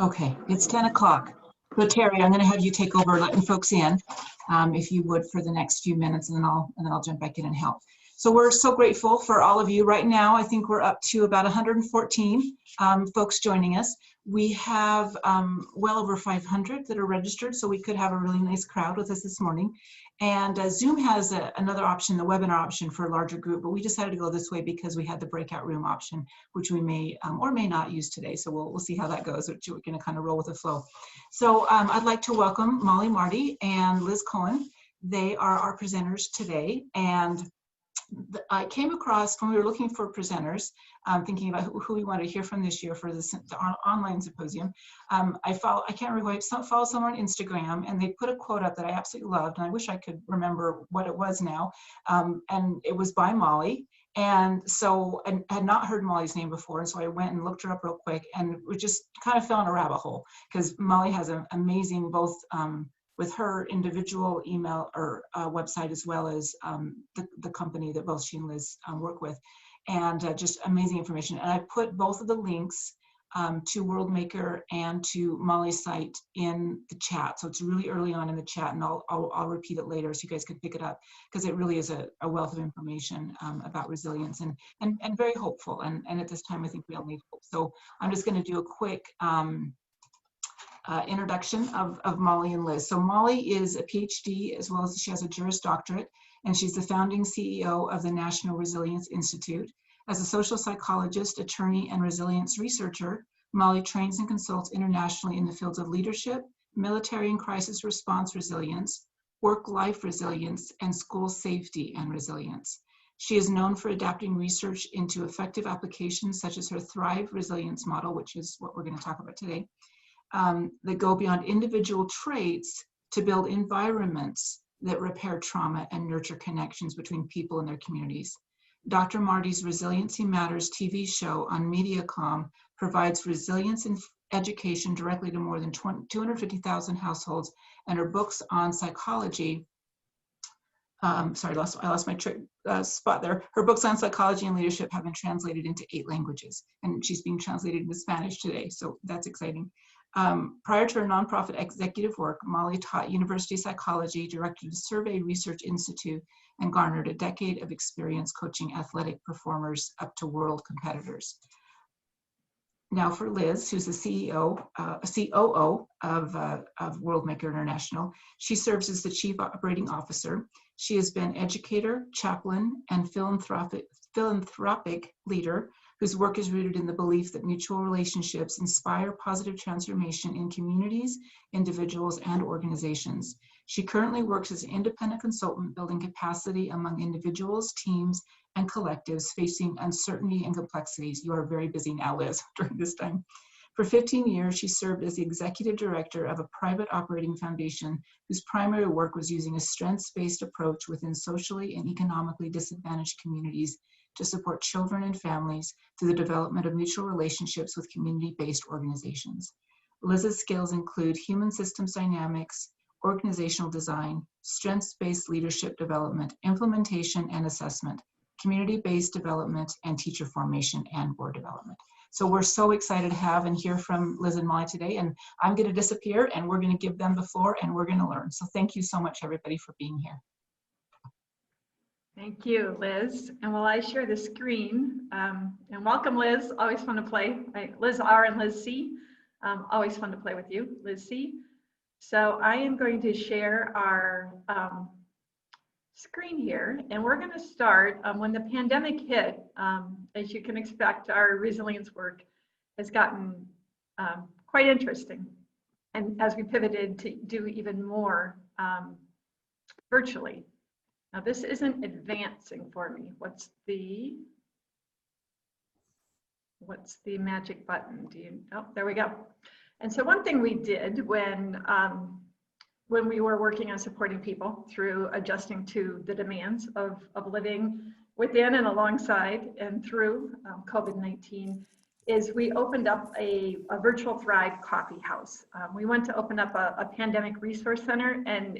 Okay, it's 10 o'clock. So Terry, I'm going to have you take over letting folks in, if you would, for the next few minutes, and then I'll jump back in and help. So we're so grateful for all of you. Right now, I think we're up to about 114 folks joining us. We have well over 500 that are registered, so we could have a really nice crowd with us this morning. And Zoom has another option, the webinar option for a larger group, but we decided to go this way because we had the breakout room option, which we may or may not use today. So we'll see how that goes. We're going to kind of roll with the flow. So I'd like to welcome Molly Marty and Liz Cohen. They are our presenters today. And I came across, when we were looking for presenters, thinking about who we want to hear from this year for this the online symposium, I can't remember, I follow someone on Instagram, and they put a quote up that I absolutely loved, and I wish I could remember what it was now, and it was by Molly. And so I had not heard Molly's name before, and so I went and looked her up real quick, and we just kind of fell in a rabbit hole, because Molly has an amazing, both with her individual email or website, as well as the company that both she and Liz work with, and just amazing information. And I put both of the links to Worldmaker and to Molly's site in the chat. So it's really early on in the chat, and I'll repeat it later so you guys can pick it up, because it really is a wealth of information about resilience, and very hopeful. And at this time, I think we all need hope. So I'm just going to do a quick introduction of Molly and Liz. So Molly is a PhD, as well as she has a Juris Doctorate, and she's the founding CEO of the National Resilience Institute. As a social psychologist, attorney, and resilience researcher, Molly trains and consults internationally in the fields of leadership, military and crisis response resilience, work-life resilience, and school safety and resilience. She is known for adapting research into effective applications such as her Thrive Resilience Model, which is what we're going to talk about today, that go beyond individual traits to build environments that repair trauma and nurture connections between people and their communities. Dr. Marty's Resiliency Matters TV show on Mediacom provides resilience and education directly to more than 250,000 households, and her books on psychology, sorry, I lost my spot there. Her books on psychology and leadership have been translated into 8 languages, and she's being translated into Spanish today, so that's exciting. Prior to her nonprofit executive work, Molly taught university psychology, directed the Survey Research Institute, and garnered a decade of experience coaching athletic performers up to world competitors. Now for Liz, who's the COO of Worldmaker International, she serves as the Chief Operating Officer. She has been educator, chaplain, and philanthropic leader whose work is rooted in the belief that mutual relationships inspire positive transformation in communities, individuals, and organizations. She currently works as an independent consultant, building capacity among individuals, teams, and collectives facing uncertainty and complexities. You are very busy now, Liz, during this time. For 15 years, she served as the executive director of a private operating foundation whose primary work was using a strengths-based approach within socially and economically disadvantaged communities to support children and families through the development of mutual relationships with community-based organizations. Liz's skills include human systems dynamics, organizational design, strengths-based leadership development, implementation and assessment, community-based development, and teacher formation and board development. So we're so excited to have and hear from Liz and Molly today, and I'm going to disappear and we're going to give them the floor and we're going to learn. So thank you so much, everybody, for being here. Thank you, Liz. And while I share the screen, and welcome, Liz. Always fun to play. Liz R and Liz C. Always fun to play with you, Liz C. So I am going to share our screen here, and we're going to start when the pandemic hit. As you can expect, our resilience work has gotten quite interesting, and as we pivoted to do even more virtually. Now this isn't advancing for me. What's the magic button? Oh, there we go. And so one thing we did when we were working on supporting people through adjusting to the demands of living within and alongside and through COVID-19 is we opened up a virtual Thrive coffee house. We went to open up a pandemic resource center, and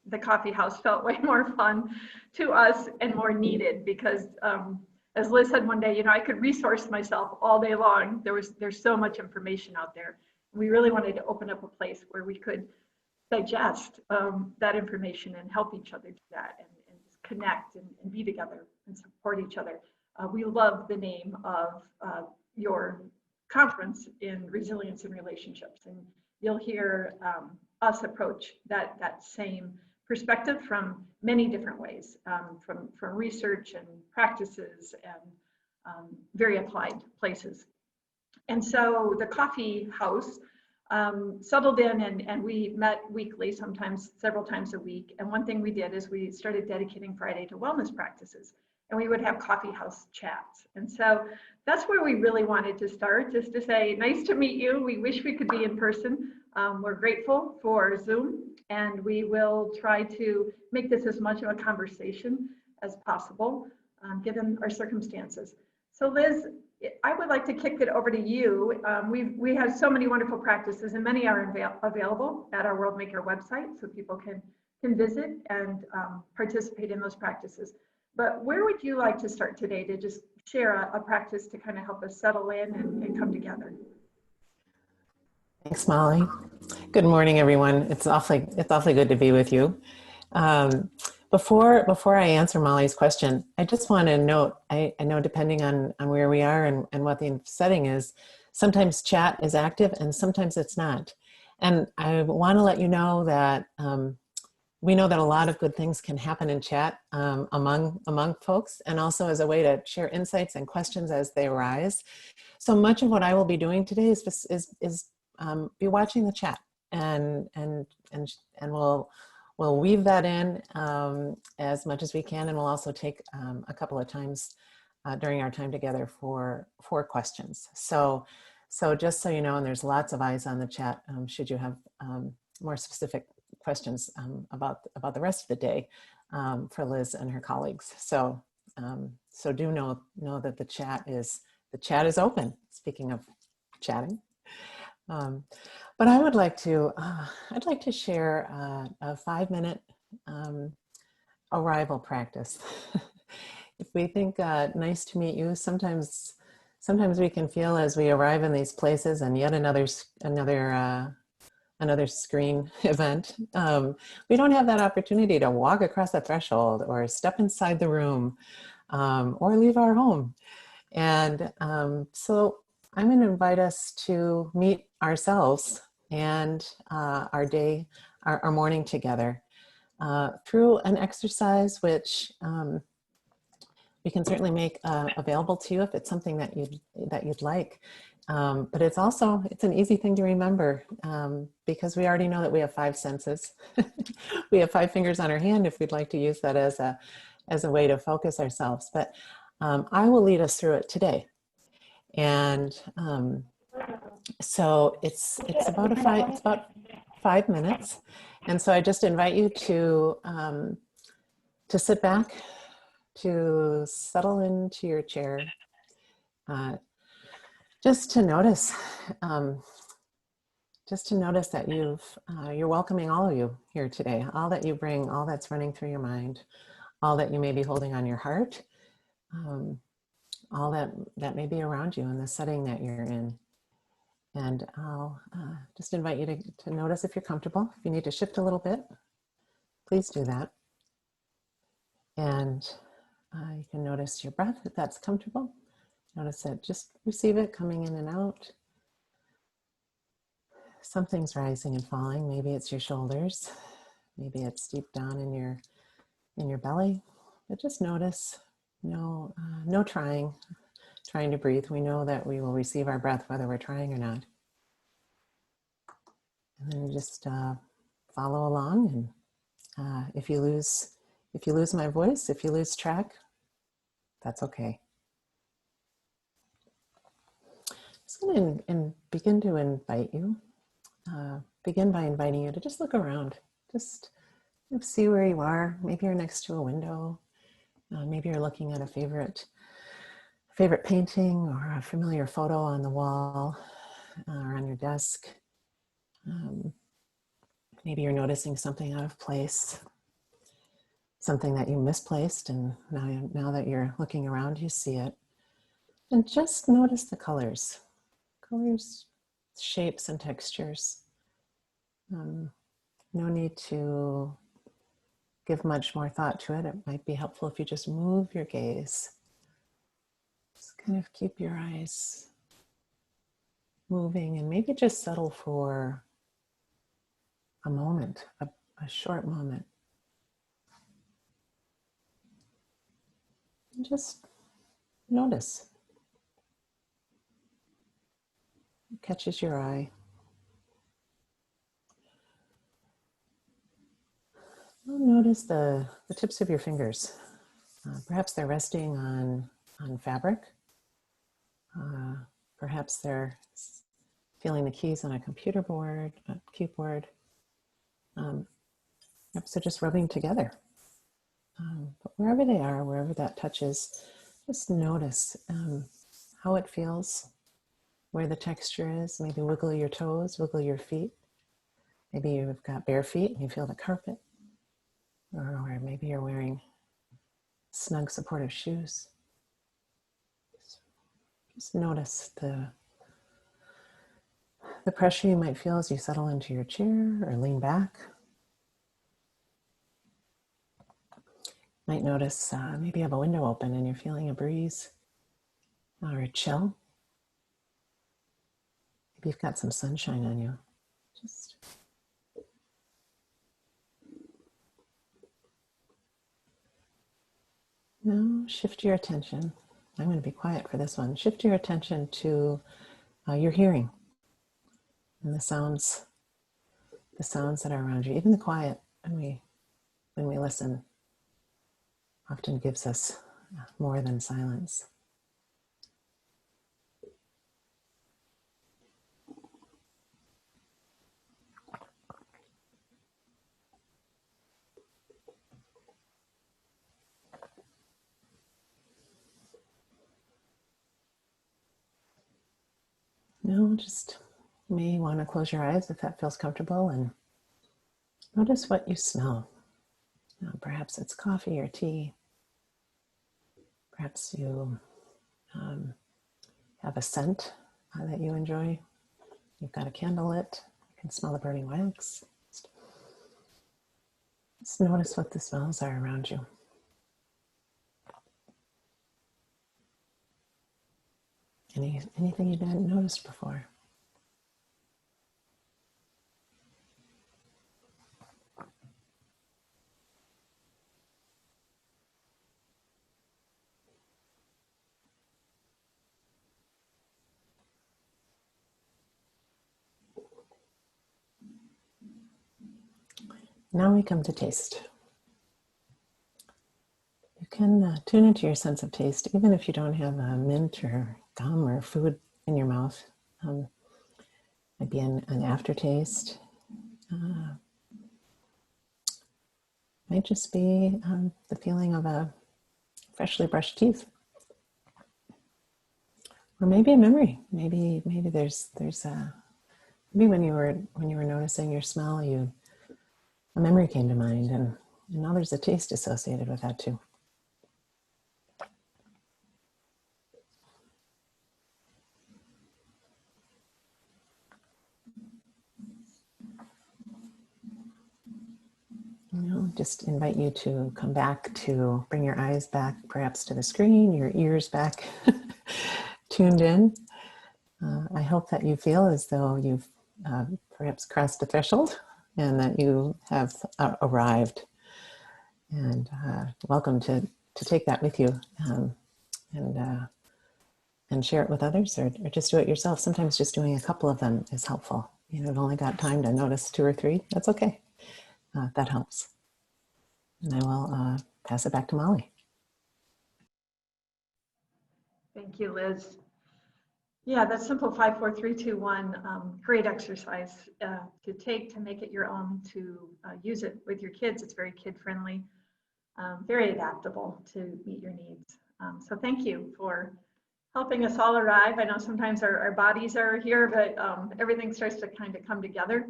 the coffee house felt way more fun to us and more needed because as Liz said one day, I could resource myself all day long. There's so much information out there. we really wanted to open up a place where we could digest that information and help each other do that, and just connect and be together and support each other. We love the name of your conference in Resilience in Relationships, and you'll hear us approach that same perspective from many different ways, from research and practices and very applied places. And so the coffee house settled in, and we met weekly, sometimes several times a week. And one thing we did is we started dedicating Friday to wellness practices, and we would have coffee house chats. And so that's where we really wanted to start, just to say, nice to meet you. We wish we could be in person. We're grateful for Zoom, and we will try to make this as much of a conversation as possible, given our circumstances. So Liz, I would like to kick it over to you. We have so many wonderful practices, and many are available at our Worldmaker website, so people can visit and participate in those practices. But where would you like to start today to just share a practice to kind of help us settle in and come together? Thanks, Molly. Good morning, everyone. It's awfully good to be with you. Before I answer Molly's question, I just want to note, I know depending on where we are and what the setting is, sometimes chat is active and sometimes it's not. And I want to let you know that we know that a lot of good things can happen in chat among folks, and also as a way to share insights and questions as they arise. So much of what I will be doing today is be watching the chat, and we'll weave that in as much as we can, and we'll also take a couple of times during our time together for questions. So just so you know, and there's lots of eyes on the chat, should you have more specific questions about the rest of the day for Liz and her colleagues. So do know that the chat is open. Speaking of chatting. But I would like to, I'd like to share a 5-minute arrival practice. If we think nice to meet you, sometimes we can feel as we arrive in these places and yet another screen event, we don't have that opportunity to walk across the threshold or step inside the room or leave our home. And so I'm going to invite us to meet ourselves and our morning together through an exercise which we can certainly make available to you if it's something that you'd like. But it's an easy thing to remember because we already know that we have 5 senses. We have 5 fingers on our hand if we'd like to use that as a way to focus ourselves. But I will lead us through it today. And so it's about 5 minutes. And so I just invite you to sit back, to settle into your chair, just to notice that you're welcoming all of you here today, all that you bring, all that's running through your mind, all that you may be holding on your heart, all that may be around you in the setting that you're in. And I'll just invite you to notice if you're comfortable. If you need to shift a little bit, please do that. And you can notice your breath if that's comfortable. Notice it, just receive it coming in and out. Something's rising and falling. Maybe it's your shoulders. Maybe it's deep down in your belly. But just notice. No trying to breathe. We know that we will receive our breath whether we're trying or not. And then just follow along. And if you lose my voice, if you lose track, that's okay. I'm going to begin to invite you. Begin by inviting you to just look around. Just see where you are. Maybe you're next to a window. Maybe you're looking at a favorite painting or a familiar photo on the wall or on your desk. Maybe you're noticing something out of place, something that you misplaced, and now that you're looking around, you see it. And just notice the colors. Colors shapes and textures. No need to give much more thought to it. It might be helpful if you just move your gaze. Just kind of keep your eyes moving and maybe just settle for a moment, a short moment. And just notice. What catches your eye. Notice the tips of your fingers. Perhaps they're resting on fabric. Perhaps they're feeling the keys on a computer board, a keyboard. Perhaps they're just rubbing together. But wherever they are, wherever that touches, just notice how it feels, where the texture is. Maybe wiggle your toes, wiggle your feet. Maybe you've got bare feet and you feel the carpet. Or maybe you're wearing snug, supportive shoes. Just notice the pressure you might feel as you settle into your chair or lean back. Might notice maybe you have a window open and you're feeling a breeze or a chill. Maybe you've got some sunshine on you. Just now shift your attention. I'm going to be quiet for this one. Shift your attention to your hearing and the sounds that are around you. Even the quiet when we listen often gives us more than silence. Now, just you may want to close your eyes if that feels comfortable and notice what you smell. Perhaps it's coffee or tea. Perhaps you have a scent that you enjoy. You've got a candle lit. You can smell the burning wax. Just notice what the smells are around you. Anything you didn't notice before. Now we come to taste. You can tune into your sense of taste, even if you don't have a mint or gum or food in your mouth. Maybe an aftertaste. Might just be the feeling of a freshly brushed teeth. Or maybe a memory. Maybe there's maybe when you were noticing your smell, a memory came to mind, and now there's a taste associated with that too. Just invite you to come back to bring your eyes back, perhaps to the screen, your ears back, tuned in. I hope that you feel as though you've perhaps crossed the threshold and that you have arrived. And welcome to take that with you and share it with others, or just do it yourself. Sometimes just doing a couple of them is helpful. You've only got time to notice 2 or 3. That's okay. That helps. And I will pass it back to Molly. Thank you, Liz. Yeah, that simple 5, 4, 3, 2, 1, great exercise to take, to make it your own, to use it with your kids. It's very kid-friendly, very adaptable to meet your needs. So thank you for helping us all arrive. I know sometimes our bodies are here, but everything starts to kind of come together.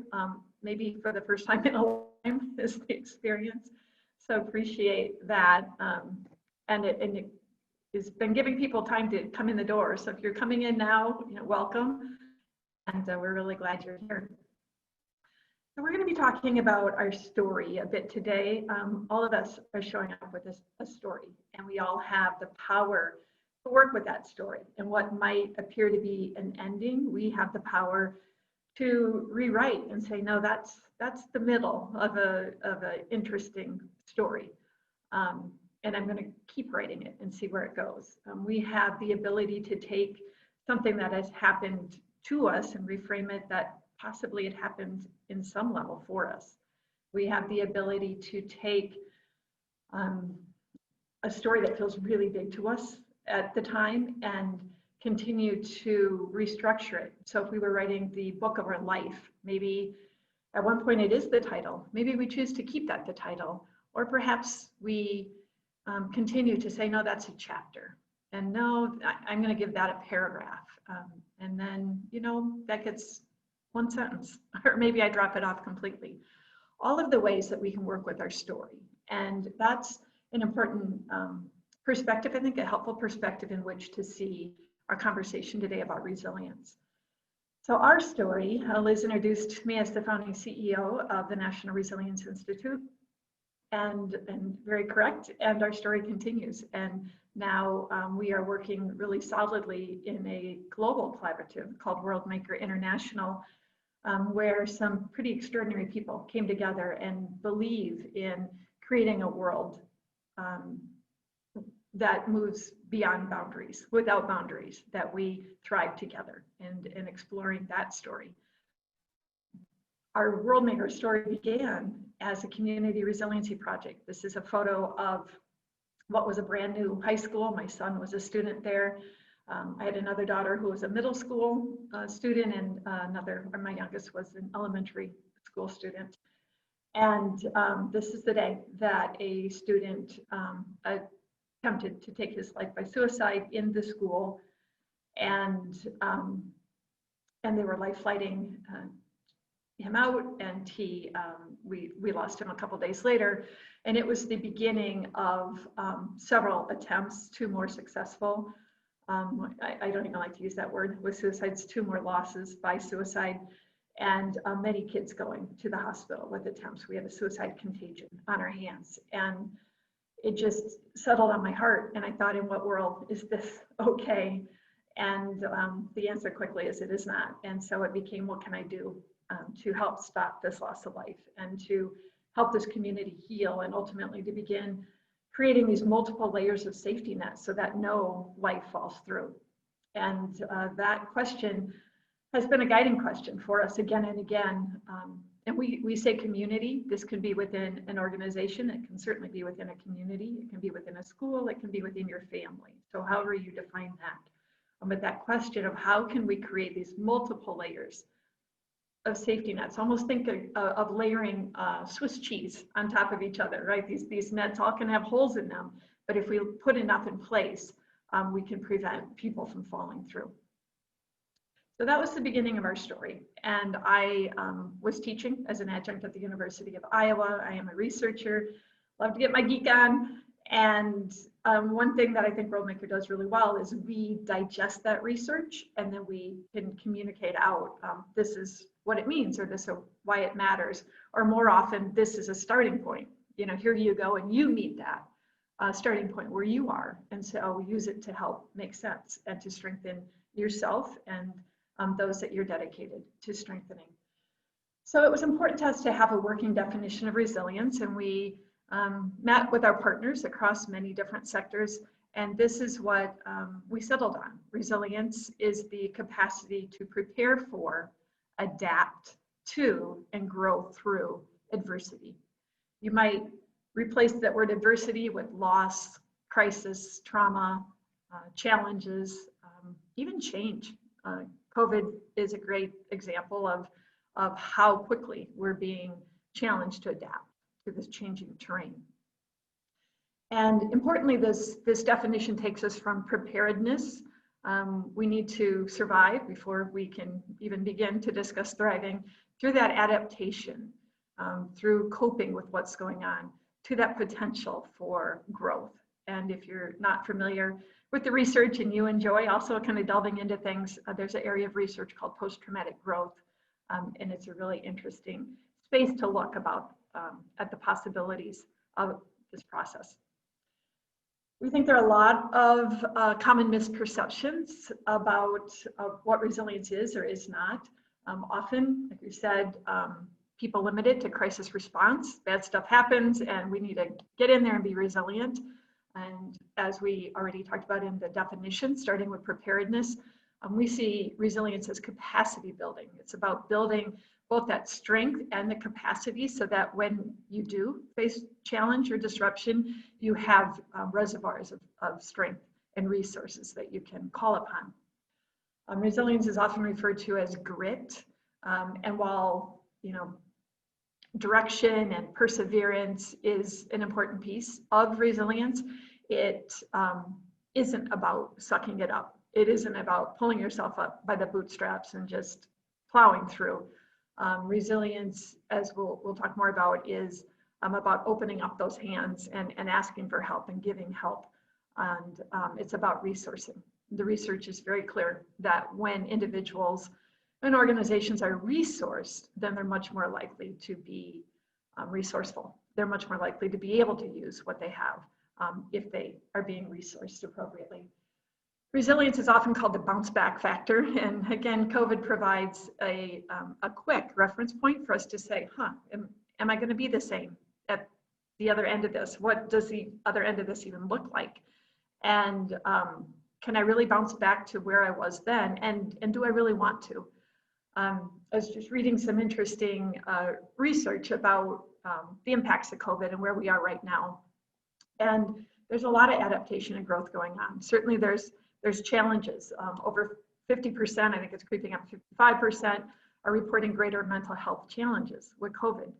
Maybe for the first time in a lifetime is the experience. So appreciate that. And it has been giving people time to come in the door. So if you're coming in now, welcome. And we're really glad you're here. So we're going to be talking about our story a bit today. All of us are showing up with a story, and we all have the power to work with that story. And what might appear to be an ending, we have the power to rewrite and say, no, that's the middle of a interesting story. And I'm going to keep writing it and see where it goes. We have the ability to take something that has happened to us and reframe it that possibly it happened in some level for us. We have the ability to take a story that feels really big to us at the time and continue to restructure it. So if we were writing the book of our life, maybe at one point it is the title. Maybe we choose to keep that the title, or perhaps we continue to say, no, that's a chapter. And no, I'm going to give that a paragraph. And then, you know, that gets one sentence, or maybe I drop it off completely. All of the ways that we can work with our story. And that's an important perspective, I think, a helpful perspective in which to see our conversation today about resilience. So our story, Liz introduced me as the founding CEO of the National Resilience Institute, and very correct, and our story continues. And now we are working really solidly in a global collaborative called Worldmaker International, where some pretty extraordinary people came together and believe in creating a world that moves beyond boundaries, without boundaries, that we thrive together, and exploring that story. Our Worldmaker story began as a community resiliency project. This is a photo of what was a brand new high school. My son was a student there. I had another daughter who was a middle school student, and my youngest was an elementary school student. And this is the day that a student attempted to take his life by suicide in the school, and they were life flighting him out, and we lost him a couple days later, and it was the beginning of several attempts, 2 more successful. I don't even like to use that word with suicides, 2 more losses by suicide, and many kids going to the hospital with attempts. We have a suicide contagion on our hands, and it just settled on my heart. And I thought, in what world is this okay? And the answer quickly is it is not. And so it became, what can I do to help stop this loss of life, and to help this community heal, and ultimately to begin creating these multiple layers of safety nets so that no life falls through. And that question has been a guiding question for us again and again. And we say community. This can be within an organization. It can certainly be within a community. It can be within a school. It can be within your family. So however you define that. But that question of how can we create these multiple layers of safety nets? Almost think of layering Swiss cheese on top of each other, right? These nets all can have holes in them, but if we put enough in place, we can prevent people from falling through. So that was the beginning of our story. And I was teaching as an adjunct at the University of Iowa. I am a researcher, love to get my geek on. And one thing that I think Worldmaker does really well is we digest that research, and then we can communicate out, this is what it means, or this is why it matters, or more often, this is a starting point. You know, here you go, and you meet that starting point where you are. And so we use it to help make sense and to strengthen yourself and those that you're dedicated to strengthening. So it was important to us to have a working definition of resilience, and we met with our partners across many different sectors, and this is what we settled on. Resilience is the capacity to prepare for, adapt to, and grow through adversity. You might replace that word adversity with loss, crisis, trauma, challenges, even change. COVID is a great example of how quickly we're being challenged to adapt to this changing terrain. And importantly, this definition takes us from preparedness. We need to survive before we can even begin to discuss thriving, through that adaptation, through coping with what's going on, to that potential for growth And if you're not familiar with the research and you enjoy also kind of delving into things, there's an area of research called post-traumatic growth. And it's a really interesting space to look about at the possibilities of this process. We think there are a lot of common misperceptions about what resilience is or is not. Often, like we said, people limit it to crisis response. Bad stuff happens and we need to get in there and be resilient. And as we already talked about in the definition, starting with preparedness, we see resilience as capacity building. It's about building both that strength and the capacity so that when you do face challenge or disruption, you have reservoirs of strength and resources that you can call upon. Resilience is often referred to as grit. And while, direction and perseverance is an important piece of resilience, it isn't about sucking it up. It isn't about pulling yourself up by the bootstraps and just plowing through. Resilience, as we'll talk more about, is about opening up those hands and asking for help and giving help. And it's about resourcing. The research is very clear that when individuals and organizations are resourced, then they're much more likely to be resourceful. They're much more likely to be able to use what they have if they are being resourced appropriately. Resilience is often called the bounce back factor. And again, COVID provides a quick reference point for us to say, am I going to be the same at the other end of this? What does the other end of this even look like? And can I really bounce back to where I was then? And do I really want to? I was just reading some interesting research about the impacts of COVID and where we are right now. And there's a lot of adaptation and growth going on. Certainly there's challenges. Over 50%, I think it's creeping up to 55%, are reporting greater mental health challenges with COVID.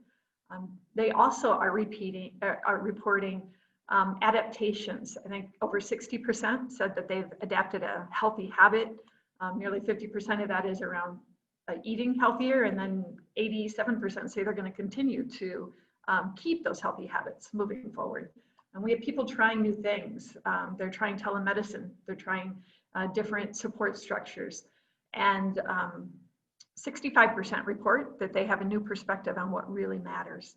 They also are reporting adaptations. I think over 60% said that they've adapted a healthy habit. Nearly 50% of that is around eating healthier, and then 87% say they're going to continue to keep those healthy habits moving forward. And we have people trying new things. They're trying telemedicine. They're trying different support structures. And 65% report that they have a new perspective on what really matters.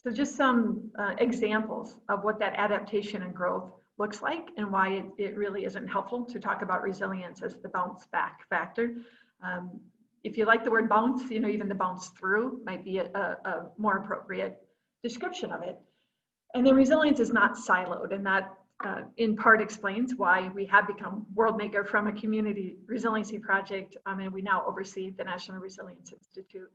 So just some examples of what that adaptation and growth looks like and why it really isn't helpful to talk about resilience as the bounce back factor. If you like the word bounce, even the bounce through might be a more appropriate description of it. And then resilience is not siloed, and that in part explains why we have become Worldmaker from a community resiliency project, and we now oversee the National Resilience Institute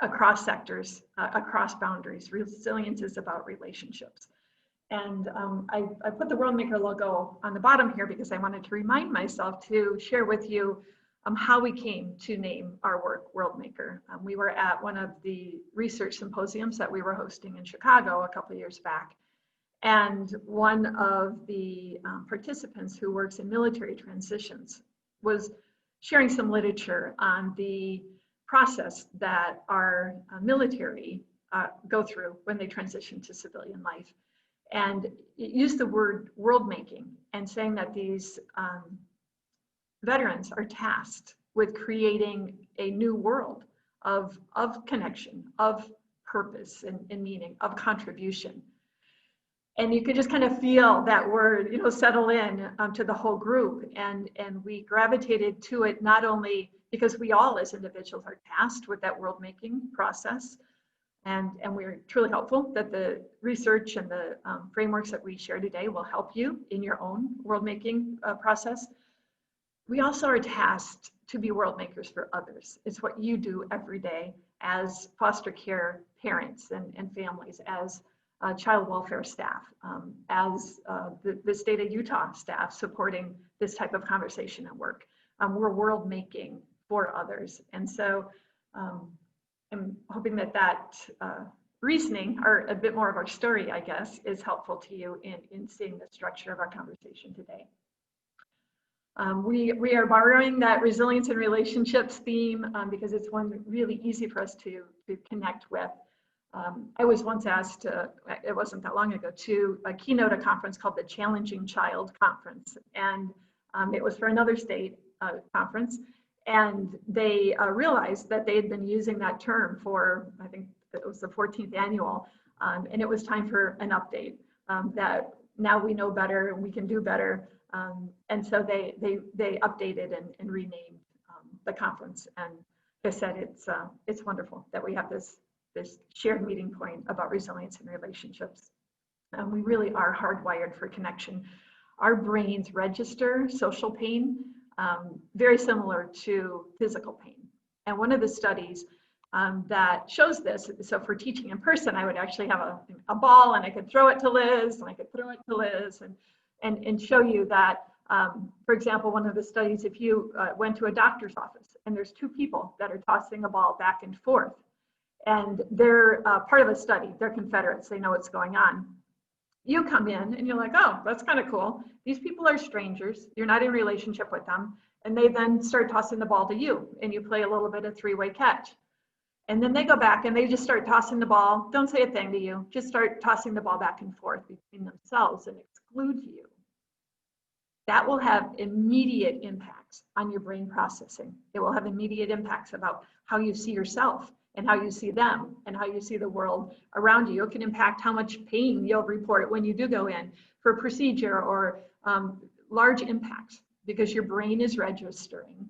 across sectors, across boundaries. Resilience is about relationships. And I put the Worldmaker logo on the bottom here because I wanted to remind myself to share with you how we came to name our work Worldmaker. We were at one of the research symposiums that we were hosting in Chicago a couple of years back. And one of the participants who works in military transitions was sharing some literature on the process that our military go through when they transition to civilian life. And it used the word world making and saying that these veterans are tasked with creating a new world of connection, of purpose and meaning, of contribution. And you could just kind of feel that word, settle in to the whole group. And we gravitated to it not only because we all as individuals are tasked with that world making process. And we're truly hopeful that the research and the frameworks that we share today will help you in your own world making process. We also are tasked to be world makers for others. It's what you do every day as foster care parents and families, as child welfare staff, as the state of Utah staff supporting this type of conversation and work. We're world making for others. And so I'm hoping that reasoning, or a bit more of our story, I guess, is helpful to you in seeing the structure of our conversation today. We are borrowing that resilience and relationships theme because it's one really easy for us to connect with. I was once asked, it wasn't that long ago, to keynote a conference called the Challenging Child Conference. And it was for another state conference. And they realized that they had been using that term for, I think it was the 14th annual, and it was time for an update, that now we know better and we can do better. And so they updated and renamed the conference. And they said it's wonderful that we have this shared meeting point about resilience in relationships. And we really are hardwired for connection. Our brains register social pain very similar to physical pain. And one of the studies that shows this, so for teaching in person, I would actually have a ball and I could throw it to Liz and I could throw it to Liz and show you that, for example, one of the studies, if you went to a doctor's office and there's two people that are tossing a ball back and forth, and they're part of a study, they're Confederates, they know what's going on. You come in and you're like, oh, that's kind of cool. These people are strangers, you're not in relationship with them, and they then start tossing the ball to you, and you play a little bit of three-way catch. And then they go back and they just start tossing the ball, don't say a thing to you, just start tossing the ball back and forth between themselves and exclude you. That will have immediate impacts on your brain processing. It will have immediate impacts about how you see yourself and how you see them and how you see the world around you. It can impact how much pain you'll report when you do go in for a procedure or large impacts, because your brain is registering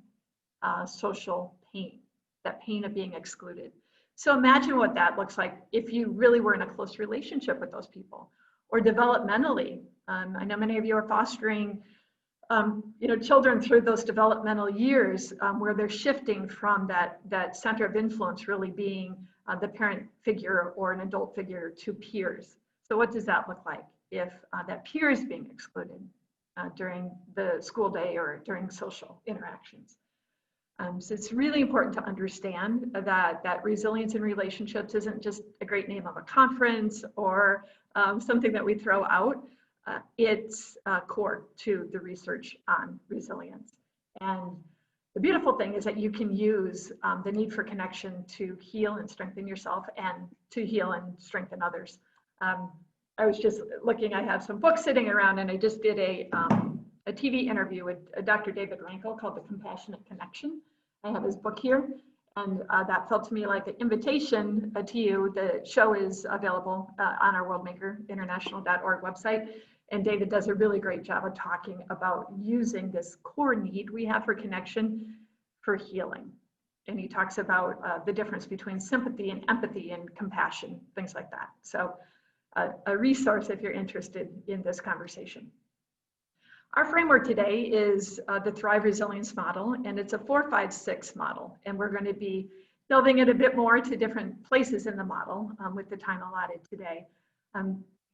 social pain, that pain of being excluded. So imagine what that looks like if you really were in a close relationship with those people, or developmentally. I know many of you are fostering children through those developmental years where they're shifting from that center of influence really being the parent figure or an adult figure to peers. So what does that look like if that peer is being excluded during the school day or during social interactions? So it's really important to understand that resilience in relationships isn't just a great name of a conference or something that we throw out. It's core to the research on resilience. And the beautiful thing is that you can use the need for connection to heal and strengthen yourself and to heal and strengthen others. I was just looking, I have some books sitting around, and I just did a TV interview with Dr. David Rankel called The Compassionate Connection. I have his book here, and that felt to me like an invitation to you. The show is available on our worldmakerinternational.org website. And David does a really great job of talking about using this core need we have for connection for healing. And he talks about the difference between sympathy and empathy and compassion, things like that. So a resource if you're interested in this conversation. Our framework today is the Thrive Resilience Model, and it's a 4-5-6 model. And we're going to be delving it a bit more to different places in the model with the time allotted today.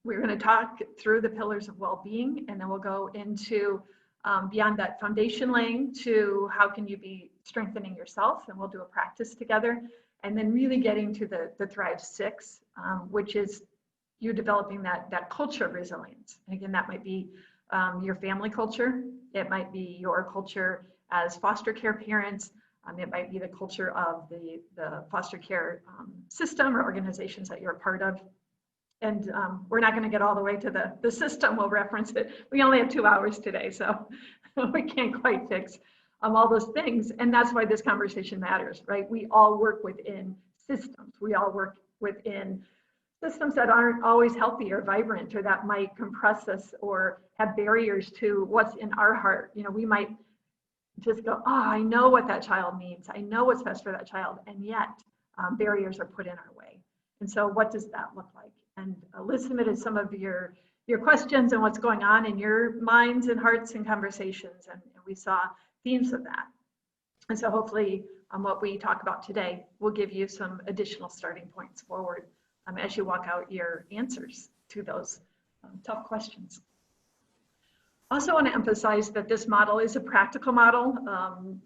We're going to talk through the pillars of well-being, and then we'll go into beyond that foundation laying to how can you be strengthening yourself, and we'll do a practice together, and then really getting to the Thrive 6, which is you're developing that culture of resilience. And again, that might be your family culture, it might be your culture as foster care parents, it might be the culture of the foster care system or organizations that you're a part of. And we're not going to get all the way to the system. We'll reference it. We only have 2 hours today, so we can't quite fix all those things. And that's why this conversation matters, right? We all work within systems. We all work within systems that aren't always healthy or vibrant, or that might compress us or have barriers to what's in our heart. You know, we might just go, oh, I know what that child needs. I know what's best for that child. And yet barriers are put in our way. And so what does that look like? And Liz submitted some of your questions and what's going on in your minds and hearts and conversations, and we saw themes of that. And so hopefully what we talk about today will give you some additional starting points forward as you walk out your answers to those tough questions. Also want to emphasize that this model is a practical model.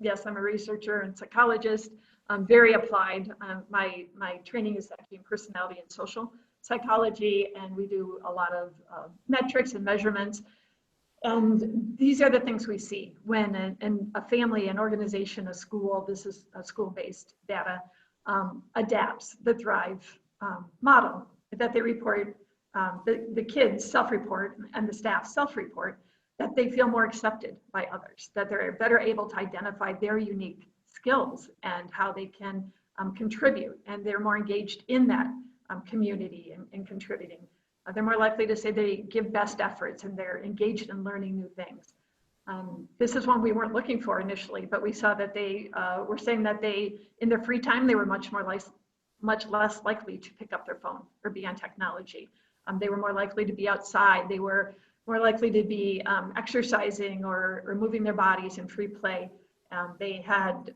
Yes, I'm a researcher and psychologist. I'm very applied. My training is actually in personality and social psychology, and we do a lot of metrics and measurements. And these are the things we see when a family, an organization, a school, this is a school-based data, adapts the Thrive model that they report, the kids self-report and the staff self-report, that they feel more accepted by others, that they're better able to identify their unique skills and how they can contribute, and they're more engaged in that community and contributing. They're more likely to say they give best efforts and they're engaged in learning new things. This is one we weren't looking for initially, but we saw that they were saying that they, in their free time, they were much less likely to pick up their phone or be on technology. They were more likely to be outside. They were more likely to be exercising or moving their bodies in free play. They had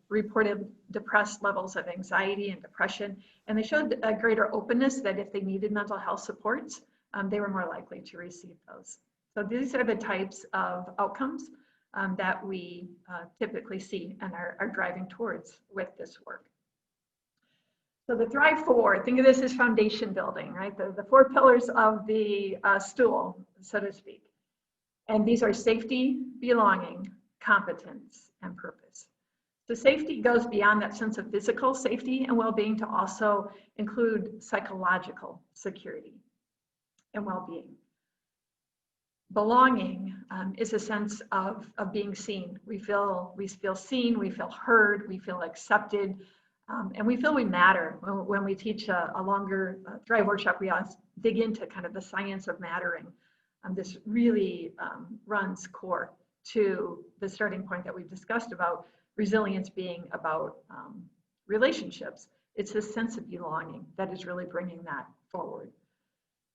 reported depressed levels of anxiety and depression, and they showed a greater openness that if they needed mental health supports, they were more likely to receive those. So these are the types of outcomes that we typically see and are driving towards with this work. So the Thrive 4, think of this as foundation building, right? The 4 pillars of the stool, so to speak. And these are safety, belonging, competence, and purpose. So safety goes beyond that sense of physical safety and well-being to also include psychological security and well-being. Belonging is a sense of being seen. We feel seen, we feel heard, we feel accepted, and we feel we matter. When we teach a longer Thrive workshop, we always dig into kind of the science of mattering. This really runs core to the starting point that we've discussed about resilience being about relationships. It's a sense of belonging that is really bringing that forward.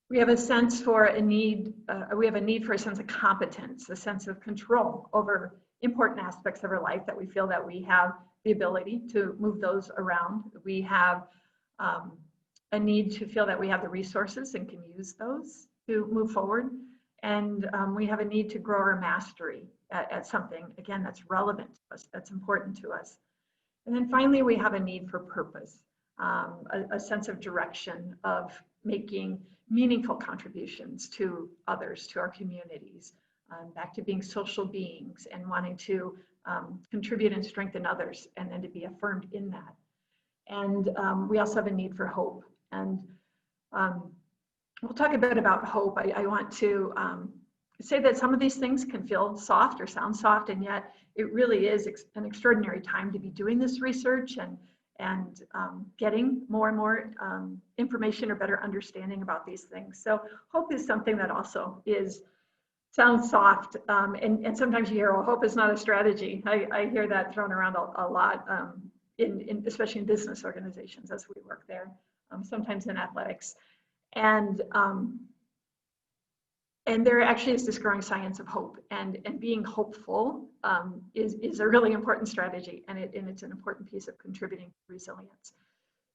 We have a sense for a need, we have a need for a sense of competence, a sense of control over important aspects of our life that we feel that we have the ability to move those around. We have a need to feel that we have the resources and can use those to move forward. And we have a need to grow our mastery at something, again, that's relevant to us, that's important to us. And then finally, we have a need for purpose, a sense of direction, of making meaningful contributions to others, to our communities, back to being social beings and wanting to contribute and strengthen others, and then to be affirmed in that. And we also have a need for hope. And we'll talk a bit about hope. I want to say that some of these things can feel soft or sound soft, and yet it really is an extraordinary time to be doing this research and getting more and more information or better understanding about these things. So hope is something that also sounds soft, and sometimes you hear, oh, hope is not a strategy. I hear that thrown around a lot, especially in business organizations as we work there, sometimes in athletics. And there actually is this growing science of hope, and being hopeful is a really important strategy, and it's an important piece of contributing to resilience.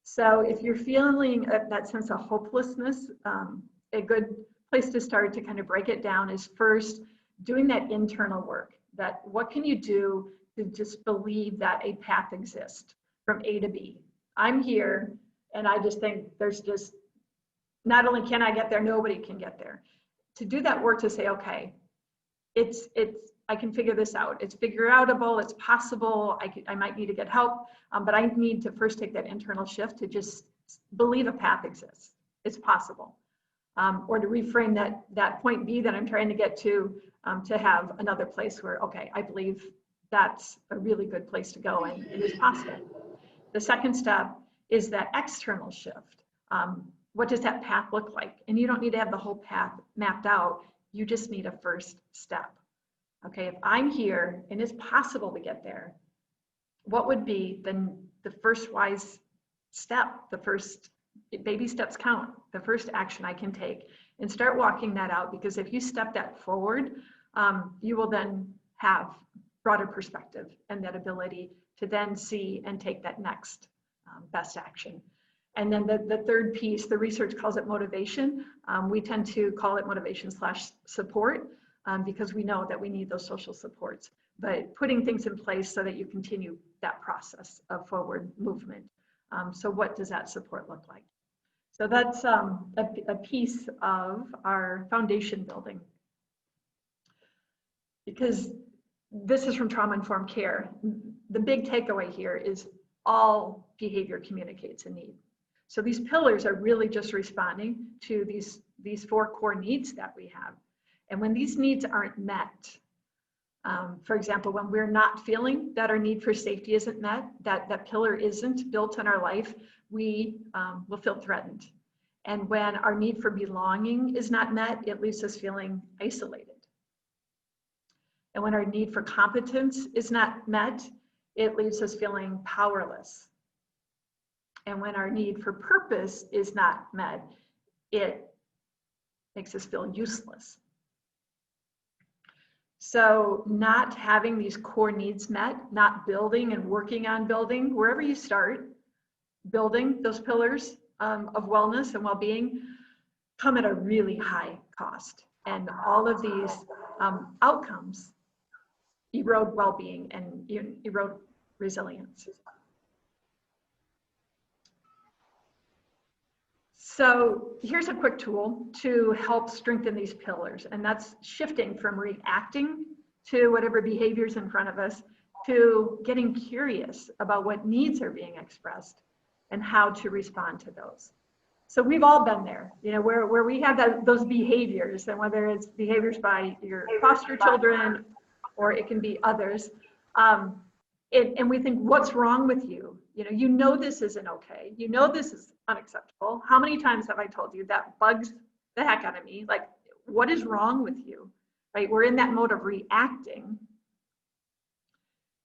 So if you're feeling that sense of hopelessness, a good place to start to kind of break it down is first doing that internal work. That what can you do to just believe that a path exists from A to B? I'm here, and I just think there's just, not only can I get there, nobody can get there. To do that work to say, okay, I can figure this out. It's figure outable, it's possible, I might need to get help, but I need to first take that internal shift to just believe a path exists. It's possible. Or to reframe that point B that I'm trying to get to have another place where, okay, I believe that's a really good place to go and it is possible. The second step is that external shift. What does that path look like? And you don't need to have the whole path mapped out. You just need a first step. Okay, if I'm here and it's possible to get there, what would be the first wise step, the first baby steps count, the first action I can take, and start walking that out, because if you step that forward, you will then have broader perspective and that ability to then see and take that next best action. And then the third piece, the research calls it motivation. We tend to call it motivation/support because we know that we need those social supports, but putting things in place so that you continue that process of forward movement. So what does that support look like? So that's a piece of our foundation building. Because this is from trauma-informed care. The big takeaway here is all behavior communicates a need. So these pillars are really just responding to these 4 core needs that we have. And when these needs aren't met, for example, when we're not feeling that our need for safety isn't met, that pillar isn't built in our life, we will feel threatened. And when our need for belonging is not met, it leaves us feeling isolated. And when our need for competence is not met, it leaves us feeling powerless. And when our need for purpose is not met, it makes us feel useless. So not having these core needs met, not building and working on building, wherever you start, building those pillars of wellness and well-being come at a really high cost. And all of these outcomes erode well-being and erode resilience. So here's a quick tool to help strengthen these pillars, and that's shifting from reacting to whatever behaviors in front of us to getting curious about what needs are being expressed and how to respond to those. So we've all been there, you know, where we have those behaviors, and whether it's behaviors by your foster children or it can be others, and we think, what's wrong with you? You know this isn't okay. You know this is unacceptable. How many times have I told you that bugs the heck out of me? Like, what is wrong with you? Right? We're in that mode of reacting,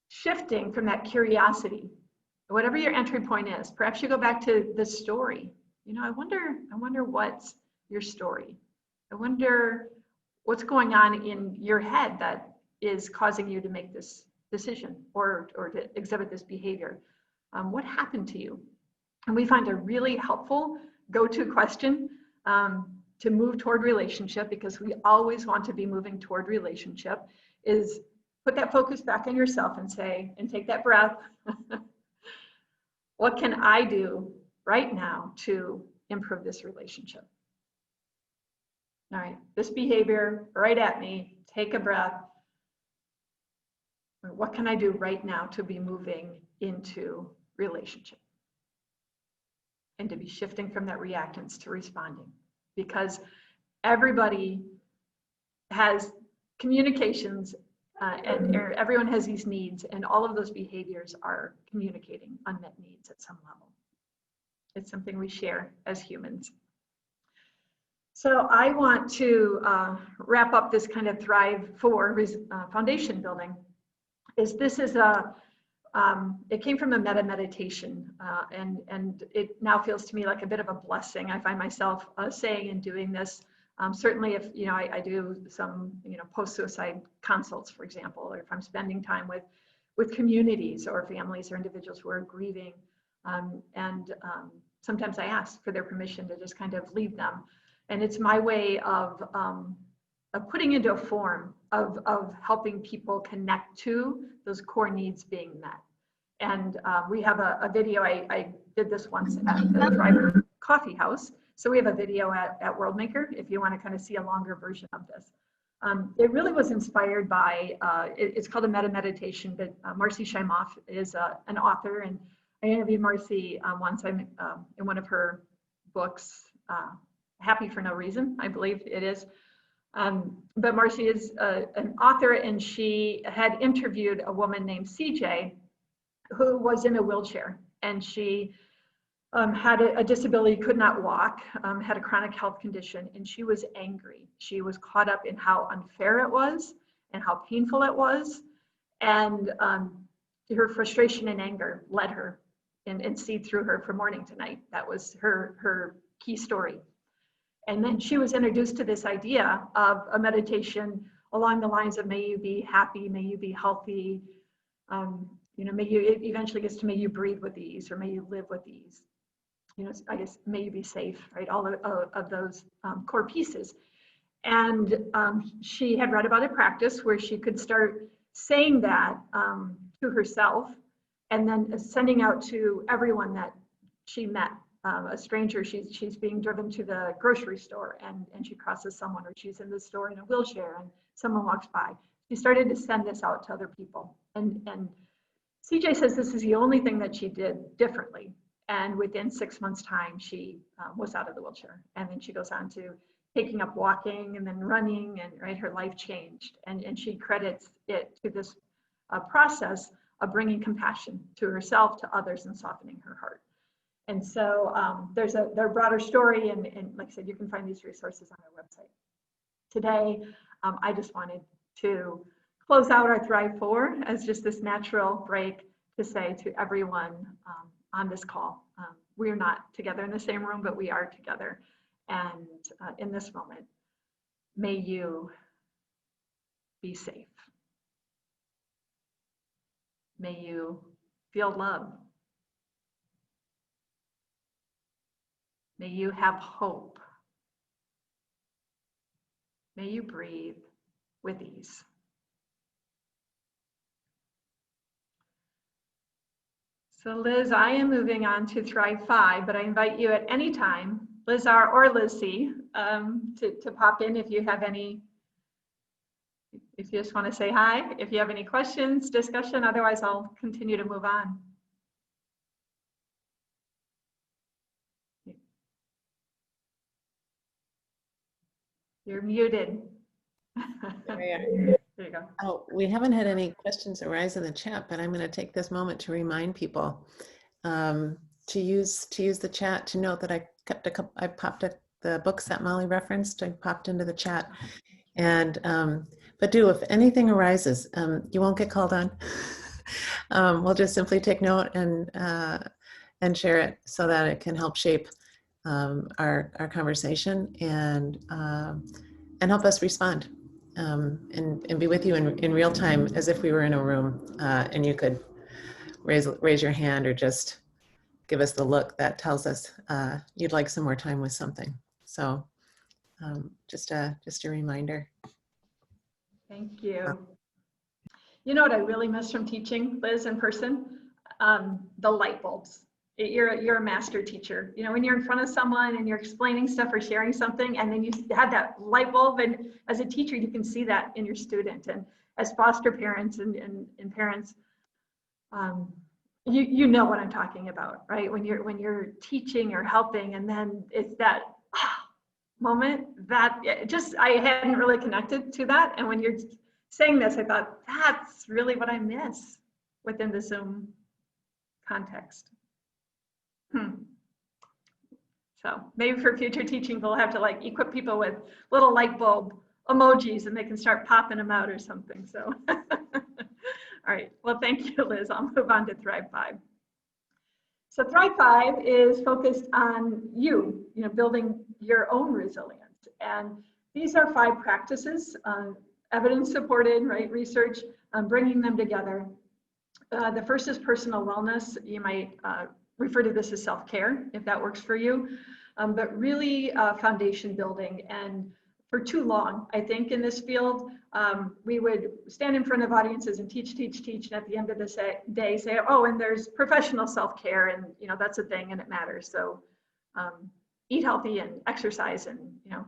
shifting from that curiosity. Whatever your entry point is, perhaps you go back to the story. I wonder what's your story. I wonder what's going on in your head that is causing you to make this decision or to exhibit this behavior. What happened to you? And we find a really helpful go-to question to move toward relationship, because we always want to be moving toward relationship, is put that focus back on yourself and say, and take that breath. What can I do right now to improve this relationship? All right, this behavior right at me, take a breath. What can I do right now to be moving into relationship? And to be shifting from that reactance to responding, because everybody has communications and everyone has these needs, and all of those behaviors are communicating unmet needs at some level. It's something we share as humans. So I want to wrap up this kind of Thrive 4 foundation building. This is it came from a meta meditation, and it now feels to me like a bit of a blessing. I find myself saying and doing this. Certainly if, I do some, post-suicide consults, for example, or if I'm spending time with communities or families or individuals who are grieving. Sometimes I ask for their permission to just kind of leave them. And it's my way of putting into a form of helping people connect to those core needs being met. And we have a video, I did this once at the Thrive Coffee House. So we have a video at Worldmaker if you want to kind of see a longer version of this. It really was inspired by, it's called a meta meditation, but Marcy Shimoff is an author, and I interviewed Marcy once in one of her books, Happy for No Reason, I believe it is. But Marcy is an author, and she had interviewed a woman named CJ who was in a wheelchair, and she had a disability, could not walk, had a chronic health condition, and she was angry. She was caught up in how unfair it was and how painful it was, and her frustration and anger led her and seed through her from morning to night. That was her key story. And then she was introduced to this idea of a meditation along the lines of, may you be happy, may you be healthy, may you, it eventually gets to may you breathe with ease, or may you live with ease. I guess, may you be safe, right? All of those core pieces. And she had read about a practice where she could start saying that to herself, and then sending out to everyone that she met. A stranger, she's being driven to the grocery store, and she crosses someone, or she's in the store in a wheelchair and someone walks by. She started to send this out to other people. And CJ says this is the only thing that she did differently. And within 6 months' time, she was out of the wheelchair. And then she goes on to taking up walking and then running, and right, her life changed. And she credits it to this process of bringing compassion to herself, to others, and softening her heart. And so there's their broader story, and like I said, you can find these resources on our website. Today, I just wanted to close out our Thrive 4 as just this natural break to say to everyone on this call, we are not together in the same room, but we are together. And in this moment, may you be safe. May you feel love. May you have hope. May you breathe with ease. So Liz, I am moving on to Thrive 5, but I invite you at any time, Liz R or Liz C, to pop in if you have any, if you just want to say hi, if you have any questions, discussion, otherwise I'll continue to move on. You're muted. There we are. There you go. Oh, we haven't had any questions arise in the chat, but I'm going to take this moment to remind people to use the chat. To note that I kept I popped the books that Molly referenced. I popped into the chat, and but if anything arises, you won't get called on. We'll just simply take note and share it so that it can help shape our conversation and help us respond. And be with you in real time as if we were in a room and you could raise your hand or just give us the look that tells us you'd like some more time with something. So just a reminder. Thank you. You know what I really miss from teaching, Liz, in person? The light bulbs. You're a master teacher. You know, when you're in front of someone and you're explaining stuff or sharing something, and then you have that light bulb, and as a teacher, you can see that in your student. And as foster parents and parents, you know what I'm talking about, right? When you're teaching or helping, and then it's that moment that I hadn't really connected to that. And when you're saying this, I thought that's really what I miss within the Zoom context. So maybe for future teaching, we'll have to like equip people with little light bulb emojis and they can start popping them out or something. So, all right. Well, thank you, Liz. I'll move on to Thrive 5. So Thrive 5 is focused on you know, building your own resilience. And these are 5 practices, evidence supported, right? Research, bringing them together. The first is personal wellness. You might refer to this as self-care, if that works for you, but really foundation building. And for too long, I think in this field, we would stand in front of audiences and teach, and at the end of the day say, oh, and there's professional self-care, and you know that's a thing and it matters. So eat healthy and exercise and you know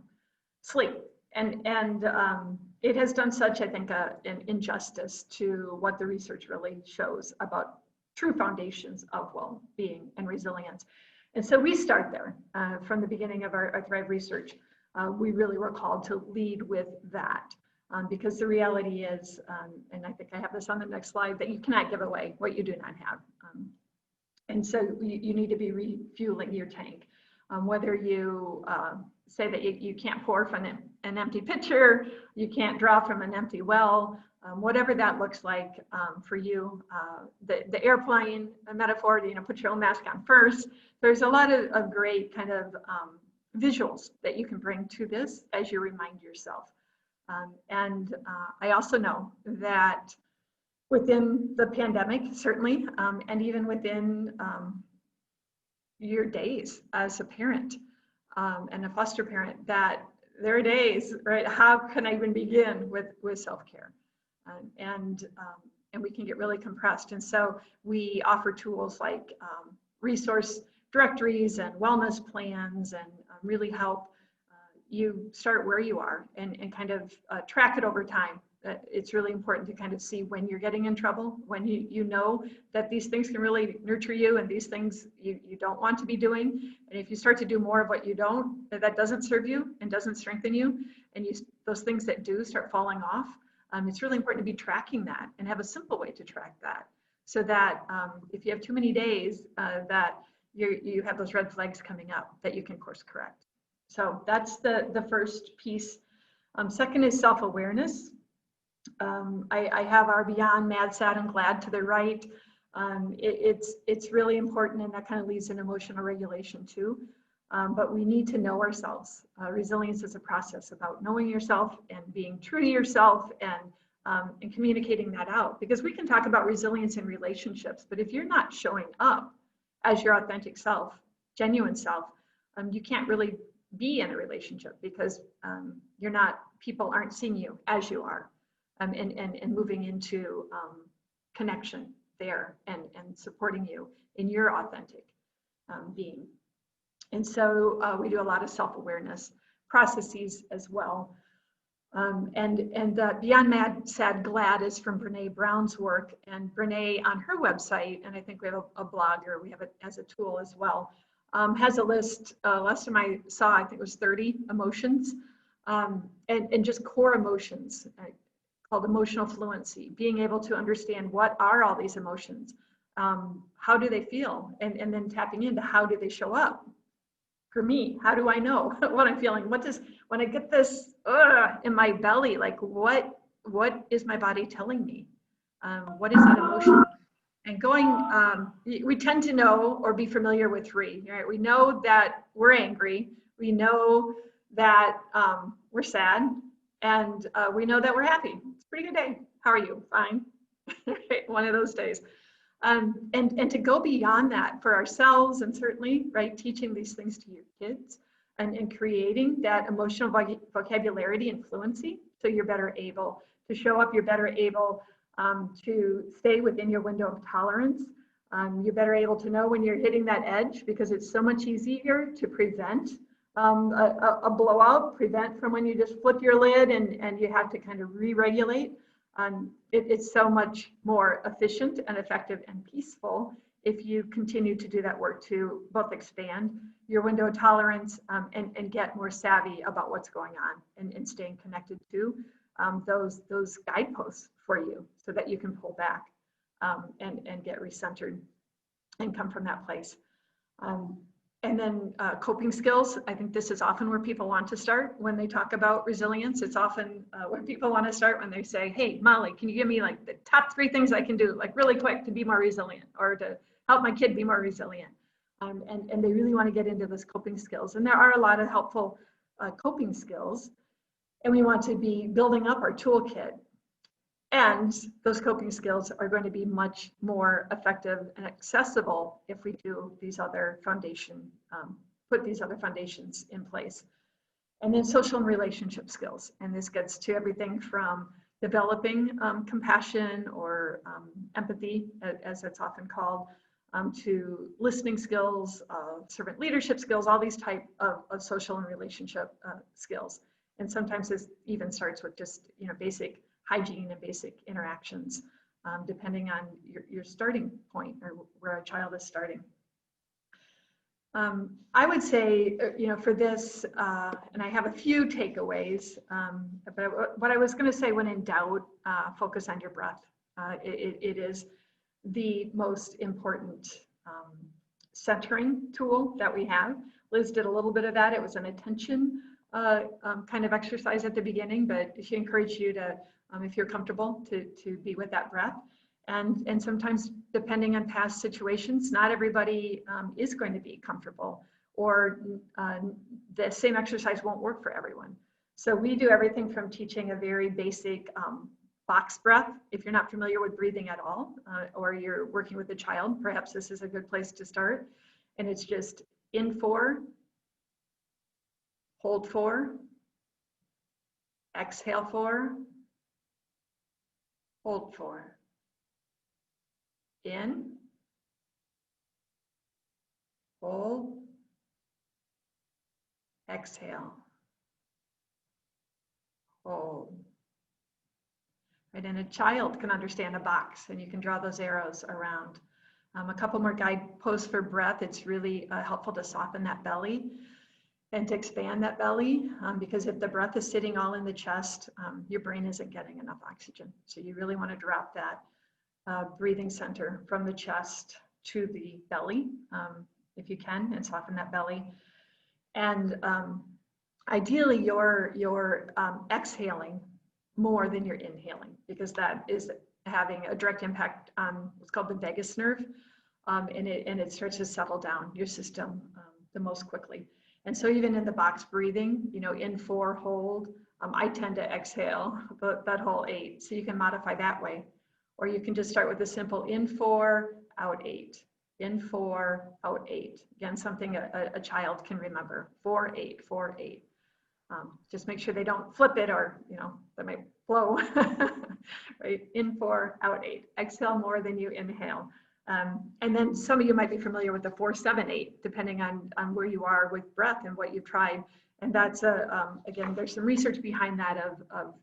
sleep. And it has done such, I think, an injustice to what the research really shows about true foundations of well-being and resilience. And so we start there from the beginning of our Thrive research. We really were called to lead with that because the reality is, and I think I have this on the next slide, that you cannot give away what you do not have. And so you need to be refueling your tank. Whether you say that you can't pour from an empty pitcher, you can't draw from an empty well, whatever that looks like for you. The airplane metaphor, you know, put your own mask on first. There's a lot of great kind of visuals that you can bring to this as you remind yourself. And I also know that within the pandemic, certainly, and even within your days as a parent and a foster parent, that there are days, right? How can I even begin with self-care? And we can get really compressed. And so we offer tools like resource directories and wellness plans, and really help you start where you are and kind of track it over time It's really important to kind of see when you're getting in trouble, when you know that these things can really nurture you and these things you don't want to be doing. And if you start to do more of what you don't, that doesn't serve you and doesn't strengthen you, and those things that do start falling off, it's really important to be tracking that and have a simple way to track that. So that if you have too many days that you have those red flags coming up, that you can course correct. So that's the first piece. Second is self-awareness. I have our Beyond Mad, Sad, and Glad to the right. It's really important, and that kind of leads in emotional regulation too. But we need to know ourselves. Resilience is a process about knowing yourself and being true to yourself and communicating that out. Because we can talk about resilience in relationships, but if you're not showing up as your authentic self, genuine self, you can't really be in a relationship because people aren't seeing you as you are. And moving into connection there and supporting you in your authentic being. And so we do a lot of self-awareness processes as well. And Beyond Mad, Sad, Glad is from Brene Brown's work. And Brene on her website, and I think we have a blog, or we have it as a tool as well, has a list. Last time I saw, I think it was 30 emotions, and just core emotions. Called emotional fluency, being able to understand what are all these emotions, how do they feel, and then tapping into how do they show up. For me, how do I know what I'm feeling? When I get this in my belly, like what is my body telling me? What is that emotion? And we tend to know or be familiar with three, right? We know that we're angry, we know that we're sad, and we know that we're happy. It's a pretty good day. How are you? Fine. One of those days. And to go beyond that for ourselves, and certainly, right, teaching these things to your kids and creating that emotional vocabulary and fluency, so you're better able to show up, you're better able to stay within your window of tolerance. You're better able to know when you're hitting that edge, because it's so much easier to prevent a blowout, prevent from when you just flip your lid and you have to kind of re-regulate. It's so much more efficient and effective and peaceful if you continue to do that work to both expand your window of tolerance and get more savvy about what's going on and staying connected to those guideposts for you, so that you can pull back and get recentered and come from that place. And then coping skills. I think this is often where people want to start when they talk about resilience. It's often when people want to start when they say, hey, Molly, can you give me like the top 3 things I can do like really quick to be more resilient, or to help my kid be more resilient? And they really want to get into those coping skills. And there are a lot of helpful coping skills. And we want to be building up our toolkit. And those coping skills are going to be much more effective and accessible if we do these other put these other foundations in place. And then social and relationship skills. And this gets to everything from developing compassion or empathy, as it's often called, to listening skills, servant leadership skills, all these type of social and relationship skills. And sometimes this even starts with just basic hygiene and basic interactions, depending on your starting point or where a child is starting. I would say, for this, and I have a few takeaways, but what I was going to say, when in doubt, focus on your breath. It is the most important centering tool that we have. Liz did a little bit of that. It was an attention kind of exercise at the beginning, but she encouraged you to, if you're comfortable, to be with that breath. And sometimes, depending on past situations, not everybody is going to be comfortable, or the same exercise won't work for everyone. So we do everything from teaching a very basic box breath. If you're not familiar with breathing at all, or you're working with a child, perhaps this is a good place to start. And it's just in 4, hold 4, exhale 4, hold 4. In, hold, exhale, hold. right? And a child can understand a box, and you can draw those arrows around. A couple more guideposts for breath. It's really helpful to soften that belly and to expand that belly, because if the breath is sitting all in the chest, your brain isn't getting enough oxygen. So you really want to drop that breathing center from the chest to the belly, if you can, and soften that belly. And ideally, you're exhaling more than you're inhaling, because that is having a direct impact on what's called the vagus nerve, and it starts to settle down your system the most quickly. And so even in the box breathing, you know, in 4, hold, I tend to exhale that whole 8. So you can modify that way. Or you can just start with a simple in 4, out 8. In 4, out 8. Again, something a child can remember. 4, 8, 4, 8. Just make sure they don't flip it, or, you know, that might blow. Right? In 4, out 8. Exhale more than you inhale. And then some of you might be familiar with the 4, 7, 8, depending on where you are with breath and what you've tried. And that's again, there's some research behind that of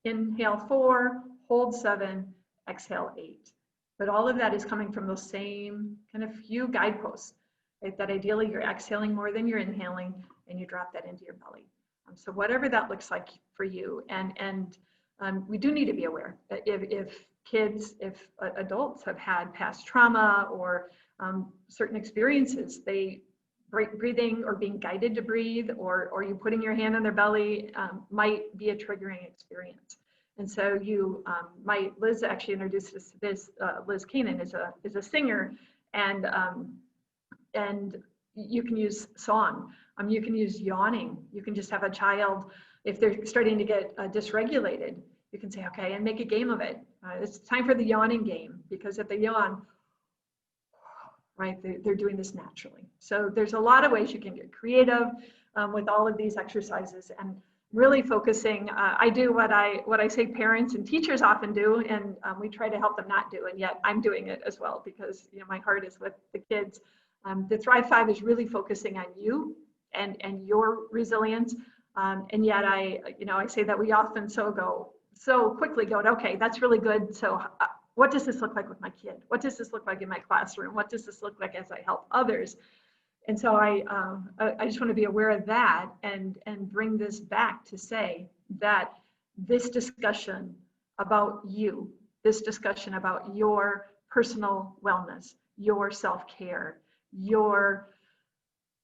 inhale 4, hold 7, exhale 8. But all of that is coming from those same kind of few guideposts, right? That ideally you're exhaling more than you're inhaling, and you drop that into your belly. So whatever that looks like for you, and we do need to be aware that if kids, if adults have had past trauma or certain experiences, they breathing or being guided to breathe, or you putting your hand on their belly might be a triggering experience. And so you might, Liz actually introduced this Liz Keenan is a singer, and you can use song, you can use yawning, you can just have a child, if they're starting to get dysregulated, you can say, okay, and make a game of it. It's time for the yawning game, because if they yawn, right, they're doing this naturally. So there's a lot of ways you can get creative with all of these exercises, and really focusing. I do what I say parents and teachers often do, and we try to help them not do, and yet I'm doing it as well, because, you know, my heart is with the kids. The Thrive 5 is really focusing on you and your resilience, and yet I say that we often so quickly go to, okay, that's really good. So what does this look like with my kid? What does this look like in my classroom? What does this look like as I help others? And so I just want to be aware of that, and bring this back to say that this discussion about you, this discussion about your personal wellness, your self-care, your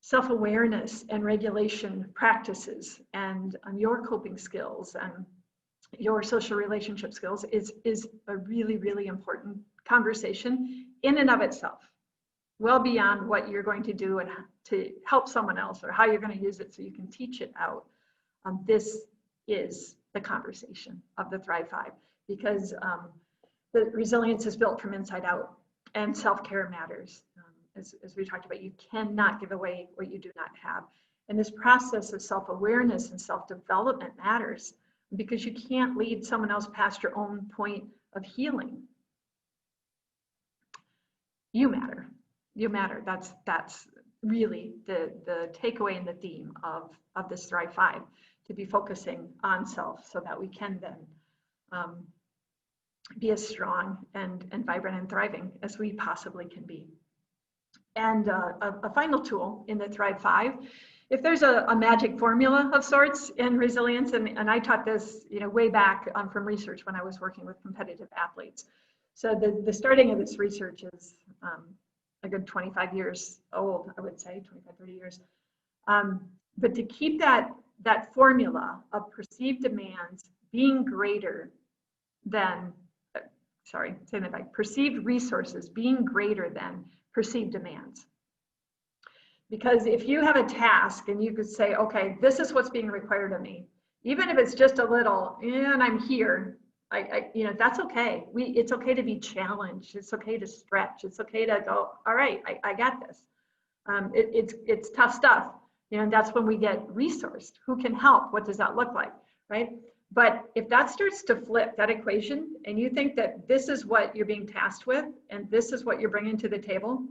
self-awareness and regulation practices, and your coping skills and your social relationship skills is a really, really important conversation in and of itself, well beyond what you're going to do and to help someone else, or how you're going to use it so you can teach it out. This is the conversation of the Thrive 5, because the resilience is built from inside out, and self-care matters. As we talked about, you cannot give away what you do not have. And this process of self-awareness and self-development matters, because you can't lead someone else past your own point of healing. You matter. You matter. That's really the takeaway and the theme of this Thrive 5, to be focusing on self, so that we can then be as strong and vibrant and thriving as we possibly can be. And a final tool in the Thrive 5, if there's a magic formula of sorts in resilience, and I taught this, you know, way back from research when I was working with competitive athletes. So the starting of this research is a good 25 years old, I would say, 25, 30 years. But to keep that formula of perceived demands being greater than, perceived resources being greater than perceived demands. Because if you have a task and you could say, okay, this is what's being required of me, even if it's just a little, and I'm here, that's okay. It's okay to be challenged. It's okay to stretch. It's okay to go, all right, I got this. It's tough stuff. You know, and that's when we get resourced. Who can help? What does that look like, right? But if that starts to flip that equation, and you think that this is what you're being tasked with, and this is what you're bringing to the table,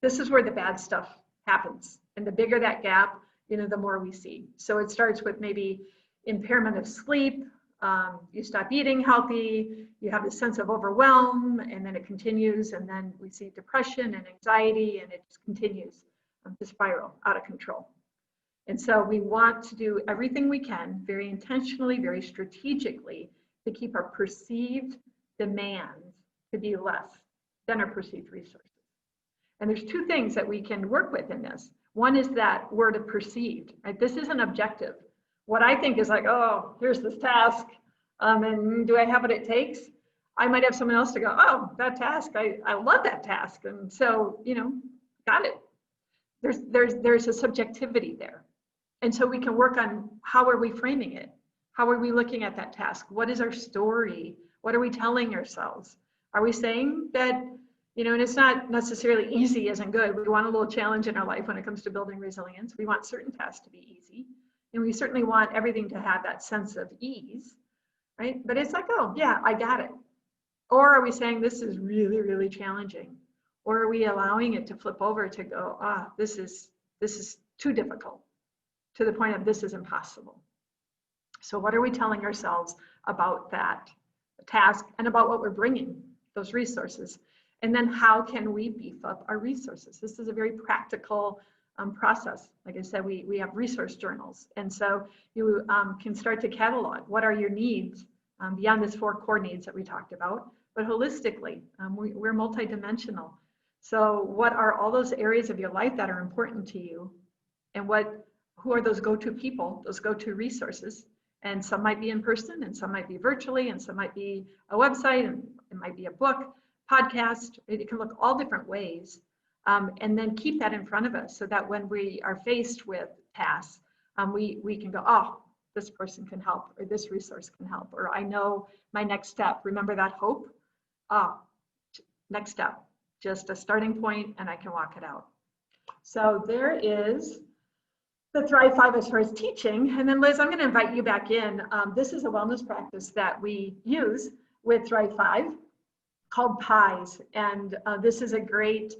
this is where the bad stuff happens. And the bigger that gap, you know, the more we see. So it starts with maybe impairment of sleep, You stop eating healthy, you have this sense of overwhelm, and then it continues, and then we see depression and anxiety, and it just continues to spiral out of control. And so we want to do everything we can, very intentionally, very strategically, to keep our perceived demands to be less than our perceived resources. And there's two things that we can work with in this. One is that word of perceived, right? This isn't objective. What I think is like, oh, here's this task, and do I have what it takes? I might have someone else to go, oh, that task, I love that task. And so, got it. There's a subjectivity there. And so we can work on how are we framing it? How are we looking at that task? What is our story? What are we telling ourselves? Are we saying that, and it's not necessarily easy isn't good. We want a little challenge in our life when it comes to building resilience. We want certain tasks to be easy. And we certainly want everything to have that sense of ease, right? But it's like, oh, yeah, I got it. Or are we saying this is really, really challenging? Or are we allowing it to flip over to go, this is too difficult, to the point of this is impossible? So what are we telling ourselves about that task and about what we're bringing, those resources? And then how can we beef up our resources? This is a very practical process. Like I said, we have resource journals. And so you can start to catalog what are your needs beyond these 4 core needs that we talked about, but holistically, we're multidimensional. So what are all those areas of your life that are important to you? And who are those go-to people, those go-to resources? And some might be in person, and some might be virtually, and some might be a website, and it might be a book, podcast. It can look all different ways. And then keep that in front of us so that when we are faced with tasks, we can go, oh, this person can help, or this resource can help, or I know my next step. Remember that hope? Next step, just a starting point, and I can walk it out. So there is the Thrive 5 as far as teaching. And then Liz, I'm going to invite you back in. This is a wellness practice that we use with Thrive 5 called PIES. And this is a great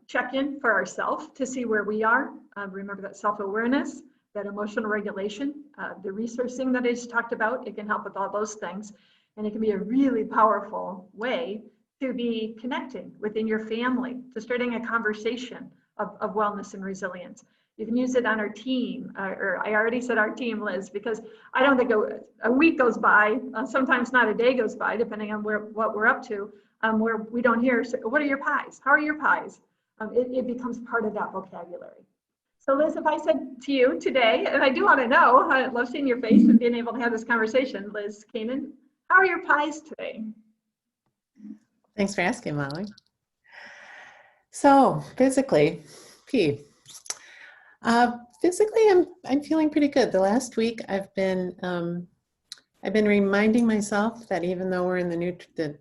check-in for ourselves to see where we are. Remember that self-awareness, that emotional regulation, the resourcing that I just talked about. It can help with all those things. And it can be a really powerful way to be connecting within your family, to starting a conversation of wellness and resilience. You can use it on our team, or I already said our team, Liz, because I don't think a week goes by, sometimes not a day goes by, depending on what we're up to, where we don't hear, so what are your pies? How are your pies? It becomes part of that vocabulary. So Liz, if I said to you today, and I do want to know, I love seeing your face and being able to have this conversation, Liz Kanan, how are your pies today? Thanks for asking, Molly. So physically, physically, I'm feeling pretty good. The last week, I've been reminding myself that even though we're in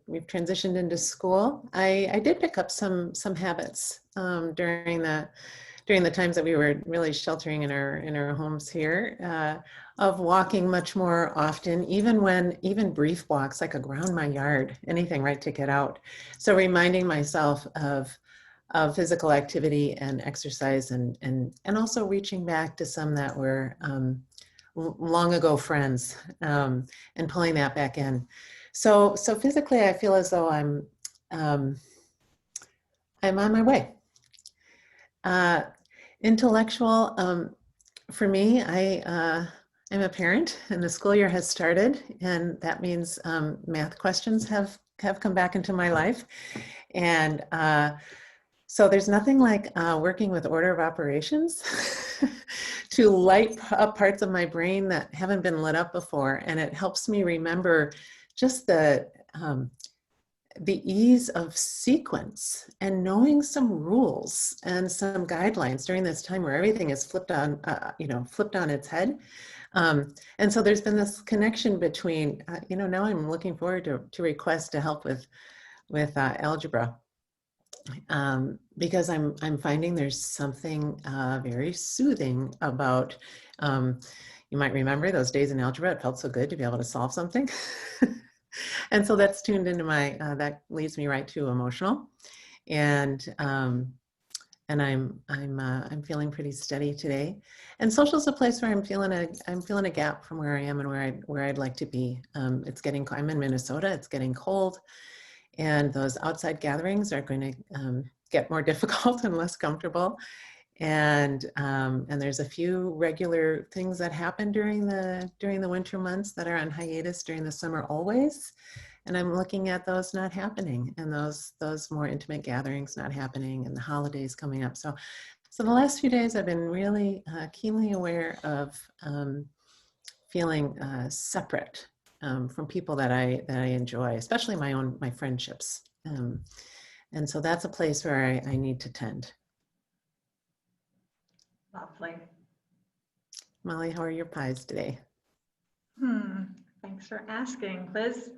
we've transitioned into school, I did pick up some habits during the times that we were really sheltering in our homes here, of walking much more often, even brief walks, like around my yard, anything, right, to get out. So reminding myself of physical activity and exercise, and also reaching back to some that were long ago friends, and pulling that back in. So physically, I feel as though I'm on my way. Intellectual, for me, I'm a parent, and the school year has started, and that means math questions have come back into my life, and so there's nothing like working with order of operations to light up parts of my brain that haven't been lit up before, and it helps me remember just the ease of sequence and knowing some rules and some guidelines during this time where everything is flipped on its head. And so there's been this connection between, now I'm looking forward to requests to help with algebra. Because I'm finding there's something very soothing about, you might remember those days in algebra, it felt so good to be able to solve something. And so that's tuned into that leads me right to emotional. And I'm feeling pretty steady today. And social is a place where I'm feeling a gap from where I am and where I'd like to be. I'm in Minnesota. It's getting cold, and those outside gatherings are going to get more difficult and less comfortable. And there's a few regular things that happen during the winter months that are on hiatus during the summer always. And I'm looking at those not happening, and those more intimate gatherings not happening, and the holidays coming up. So the last few days I've been really keenly aware of feeling separate from people that I enjoy, especially my friendships. And so that's a place where I need to tend. Lovely. Molly, how are your pies today? Thanks for asking, Liz.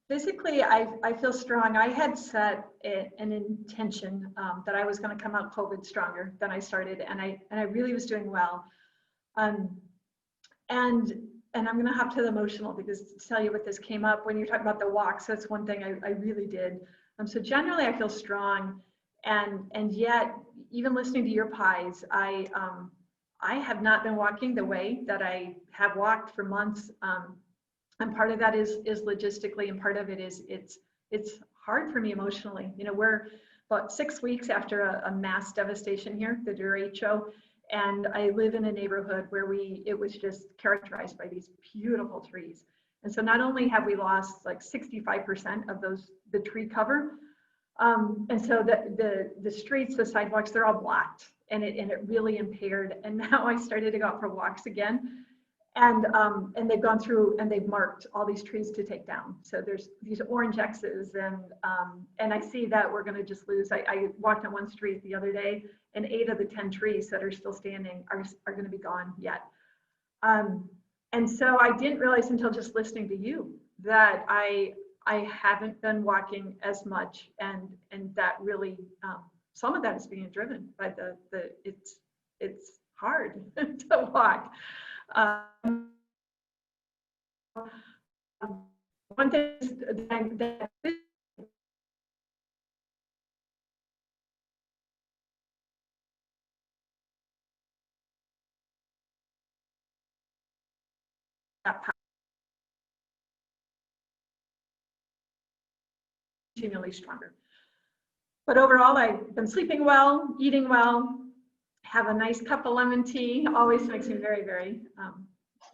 Physically, I feel strong. I had set an intention that I was going to come out COVID stronger than I started, and I really was doing well. And I'm going to hop to the emotional, because to tell you what this came up when you talk about the walks, that's one thing I really did. So generally, I feel strong, and yet even listening to your pies, I have not been walking the way that I have walked for months. And part of that is logistically, and part of it is it's hard for me emotionally. You know, we're about 6 weeks after a mass devastation here, the derecho, and I live in a neighborhood where it was just characterized by these beautiful trees. And so not only have we lost like 65% of the tree cover, and so the streets, the sidewalks, they're all blocked, and it really impaired. And now I started to go out for walks again. And they've gone through and they've marked all these trees to take down. So there's these orange X's, and I see that we're going to just lose. I walked on one street the other day, and 8 of the 10 trees that are still standing are going to be gone yet. And so I didn't realize until just listening to you that I haven't been walking as much, and that really some of that is being driven by it's hard to walk. One thing that continually stronger. But overall, I've been sleeping well, eating well, have a nice cup of lemon tea, always makes me very, very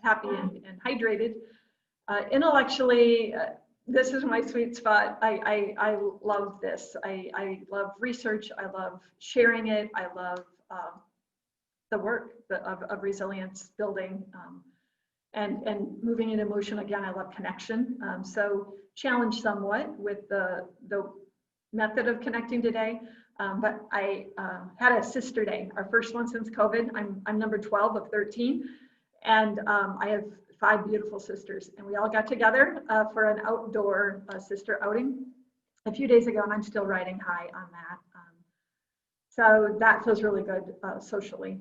happy and hydrated. Intellectually, this is my sweet spot. I love this. I love research. I love sharing it. I love the work of resilience building and moving in emotion. Again, I love connection. So challenged somewhat with the method of connecting today. But I had a sister day, our first one since COVID. I'm number 12 of 13. And I have 5 beautiful sisters, and we all got together for an outdoor sister outing a few days ago, and I'm still riding high on that. So that feels really good socially.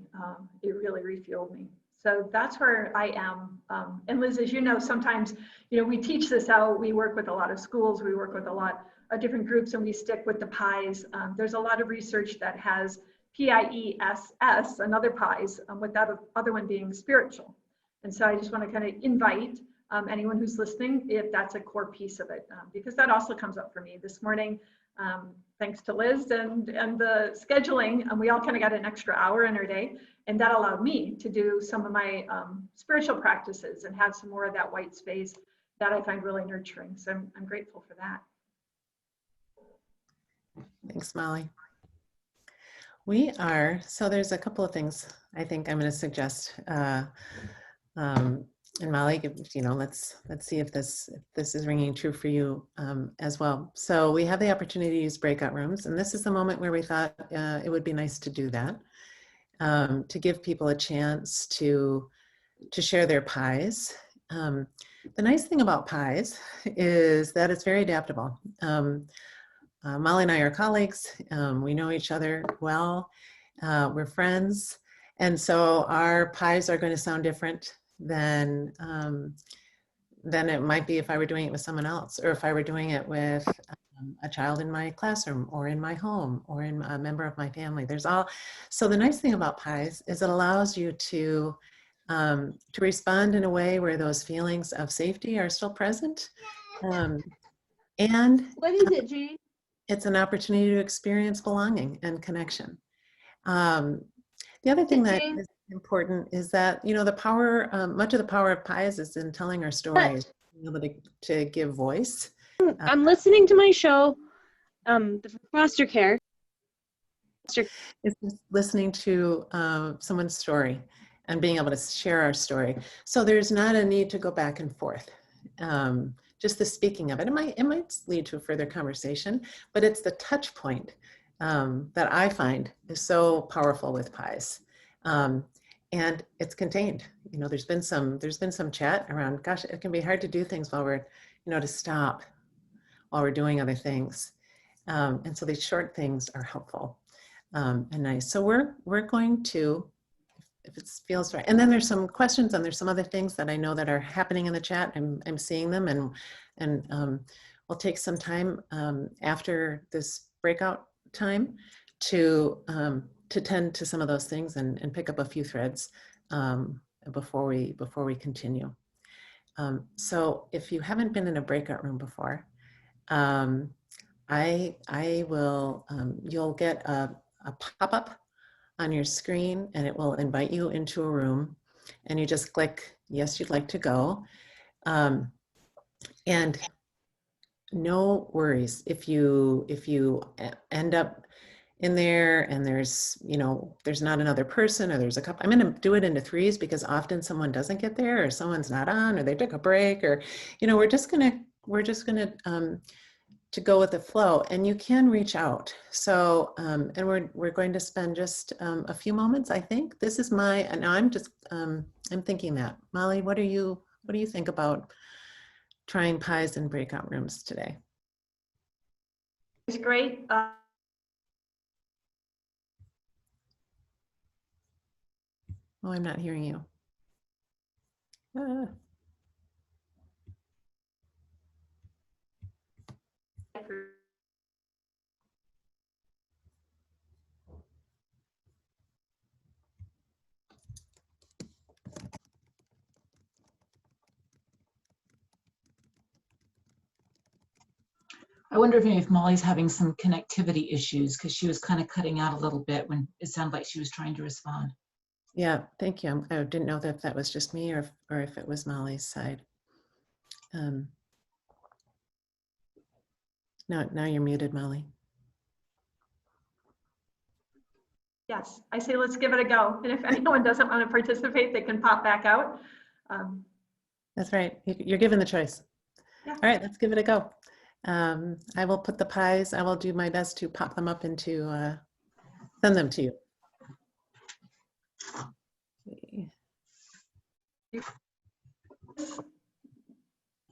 It really refueled me. So that's where I am. And Liz, as you know, sometimes, we teach this out. We work with a lot of schools. We work with a lot of different groups, and we stick with the pies. There's a lot of research that has PIESS, another pies, with that other one being spiritual. And so I just want to kind of invite anyone who's listening, if that's a core piece of it, because that also comes up for me this morning. Thanks to Liz and the scheduling, we all kind of got an extra hour in our day, and that allowed me to do some of my spiritual practices and have some more of that white space that I find really nurturing. So I'm grateful for that. Thanks, Molly. So there's a couple of things I think I'm going to suggest. And Molly, let's see if this is ringing true for you as well. So we have the opportunity to use breakout rooms, and this is the moment where we thought it would be nice to do that, to give people a chance to share their pies. The nice thing about pies is that it's very adaptable. Molly and I are colleagues. We know each other well. We're friends. And so our pies are going to sound different than it might be if I were doing it with someone else, or if I were doing it with a child in my classroom or in my home or in a member of my family. There's all, so the nice thing about pies is it allows you to respond in a way where those feelings of safety are still present. And What is it, Jane? it's an opportunity to experience belonging and connection. The other thing that Jane? is important is that, you know, the power, much of the power of pies is in telling our stories, being able to give voice. I'm listening to my show, the foster care. It's just listening to someone's story and being able to share our story. So there's not a need to go back and forth. Just the speaking of it. It might lead to a further conversation, but it's the touch point that I find is so powerful with pies. And it's contained. You know, there's been some chat around, gosh, it can be hard to do things while we're, you know, to stop while we're doing other things. And so these short things are helpful and nice. So we're going to, if it feels right. And then there's some questions and there's some other things that I know that are happening in the chat. I'm seeing them and we'll take some time after this breakout time to tend to some of those things and pick up a few threads before we continue. So if you haven't been in a breakout room before, I will, you'll get a pop-up on your screen and it will invite you into a room and you just click, yes, you'd like to go. And no worries if you end up in there and there's, you know, there's not another person or there's a couple. I'm going to do it into threes because often someone doesn't get there or someone's not on or they took a break or, you know, we're just going to go with the flow and you can reach out. So, and we're going to spend just a few moments, I think. This is my, and I'm just, I'm thinking that. Molly, what do you think about trying pies in breakout rooms today? It's great. Oh, I'm not hearing you. I wonder if Molly's having some connectivity issues because she was kind of cutting out a little bit when it sounded like she was trying to respond. Yeah, thank you. I didn't know that that was just me or if it was Molly's side. Now you're muted, Molly. Yes, I say let's give it a go. And if anyone doesn't want to participate, they can pop back out. That's right. You're given the choice. Yeah. All right, let's give it a go. I will put the pies, I will do my best to pop them up into, send them to you.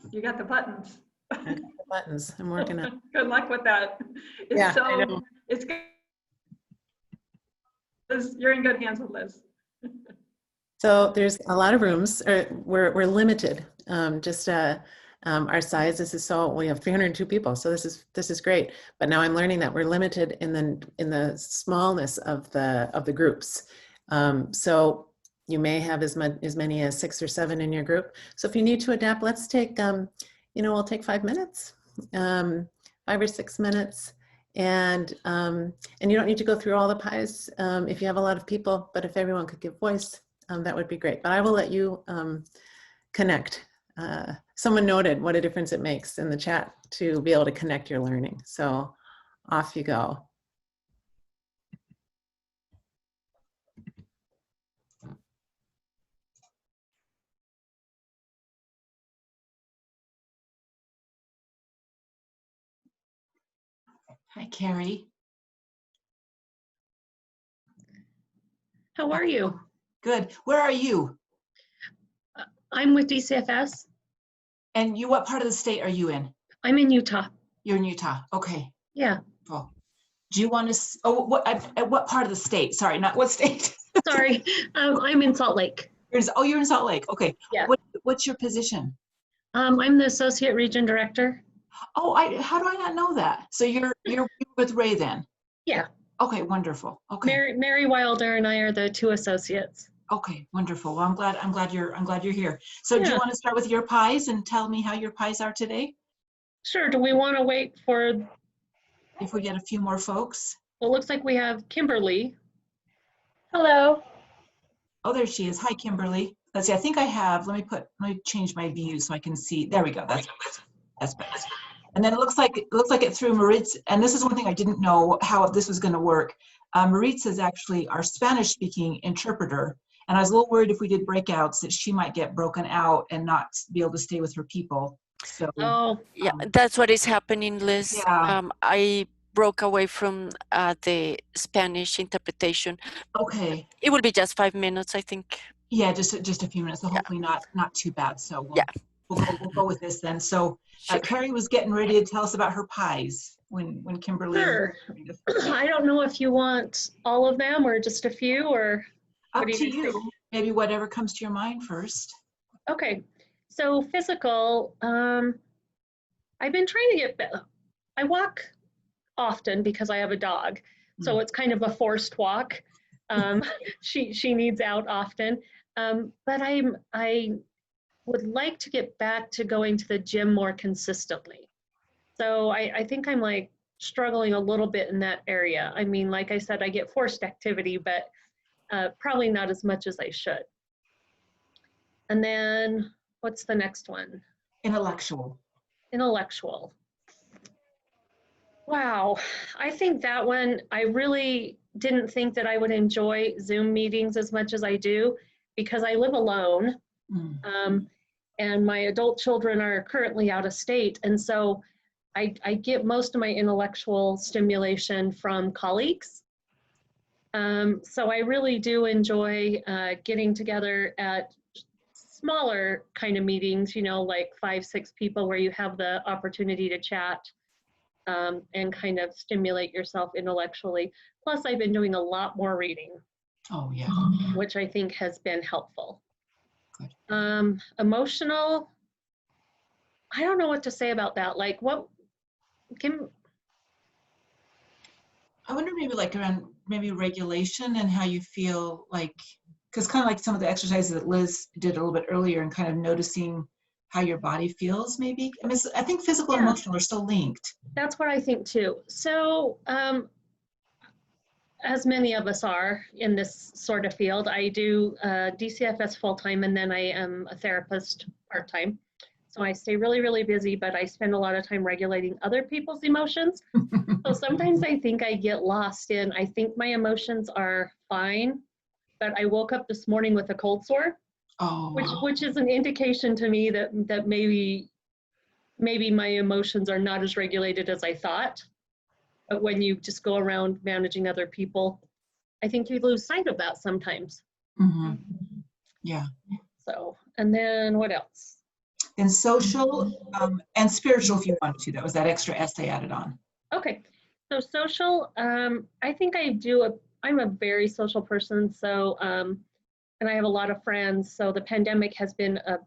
You got the buttons. I got the buttons. I'm working on. Good luck with that. It's Yeah, I know. It's good. Liz, you're in good hands with Liz. So there's a lot of rooms. We're limited. Our size. This is so we have 302 people. So this is great. But now I'm learning that we're limited in the smallness of the groups. So you may have as many as 6 or 7 in your group. So if you need to adapt, let's take we'll take 5 minutes, 5 or 6 minutes. And you don't need to go through all the pies if you have a lot of people, but if everyone could give voice, that would be great. But I will let you connect. Someone noted what a difference it makes in the chat to be able to connect your learning. So off you go. Hi, Carrie. How are you? Good. Where are you? I'm with DCFS. And what part of the state are you in? I'm in Utah. You're in Utah. Okay. Yeah. Cool. Do you want to? At what part of the state? Sorry, not what state. Sorry. I'm in Salt Lake. You're in Salt Lake. Okay. Yeah. What's your position? I'm the Associate Region Director. Oh, how do I not know that? So you're with Ray then? Yeah, Okay, wonderful. Okay. Mary Wilder and I are the two associates. Okay, wonderful. Well, I'm glad you're here. So do you Yeah. want to start with your pies and tell me how your pies are today? Sure, do we want to wait for, If we get a few more folks. well, it looks like we have Kimberly. Hello. Oh, there she is. Hi, Kimberly. Let's see. I think I have. Let me change my view so I can see. There we go. That's better. And then it looks like it threw Maritza. And this is one thing I didn't know how this was going to work. Maritza is actually our Spanish-speaking interpreter, and I was a little worried if we did breakouts that she might get broken out and not be able to stay with her people. So Oh, Yeah, um, that's what is happening, Liz. yeah. I broke away from the Spanish interpretation. Okay. It will be just 5 minutes, I think. Yeah, just a few minutes. So Yeah. hopefully not too bad. So Yeah. we'll go with this then. So Sure. Carrie was getting ready to tell us about her pies when Kimberly. sure. I don't know if you want all of them or just a few, or Up what do to you think? you. Maybe whatever comes to your mind first. Okay, so physical, I've been trying to get, I walk often because I have a dog. So it's kind of a forced walk. She needs out often. But I would like to get back to going to the gym more consistently. So I think I'm like struggling a little bit in that area. I mean, like I said, I get forced activity, but probably not as much as I should. And then what's the next one? Intellectual. Intellectual. Wow, I think that one, I really didn't think that I would enjoy Zoom meetings as much as I do because I live alone. And my adult children are currently out of state. And so I get most of my intellectual stimulation from colleagues. So I really do enjoy getting together at smaller kind of meetings, you know, like 5, 6 people where you have the opportunity to chat and kind of stimulate yourself intellectually. Plus, I've been doing a lot more reading. Oh, yeah. Which I think has been helpful. Good. Emotional, I don't know what to say about that. Like what can, I wonder maybe like around maybe regulation and how you feel like, because kind of like some of the exercises that Liz did a little bit earlier and kind of noticing how your body feels maybe. I mean, I think physical and emotional are still linked. that's what I think too. So as many of us are in this sort of field, I do DCFS full-time and then I am a therapist part-time. So I stay really, really busy, but I spend a lot of time regulating other people's emotions. So sometimes I think I get lost in, I think my emotions are fine, but I woke up this morning with a cold sore, which is an indication to me that maybe my emotions are not as regulated as I thought. But when you just go around managing other people, I think you lose sight of that sometimes. Yeah. So, and then what else? And social and spiritual, if you wanted to, that was that extra S they added on. Okay, so social, I think I'm a very social person. So, and I have a lot of friends. So the pandemic has been a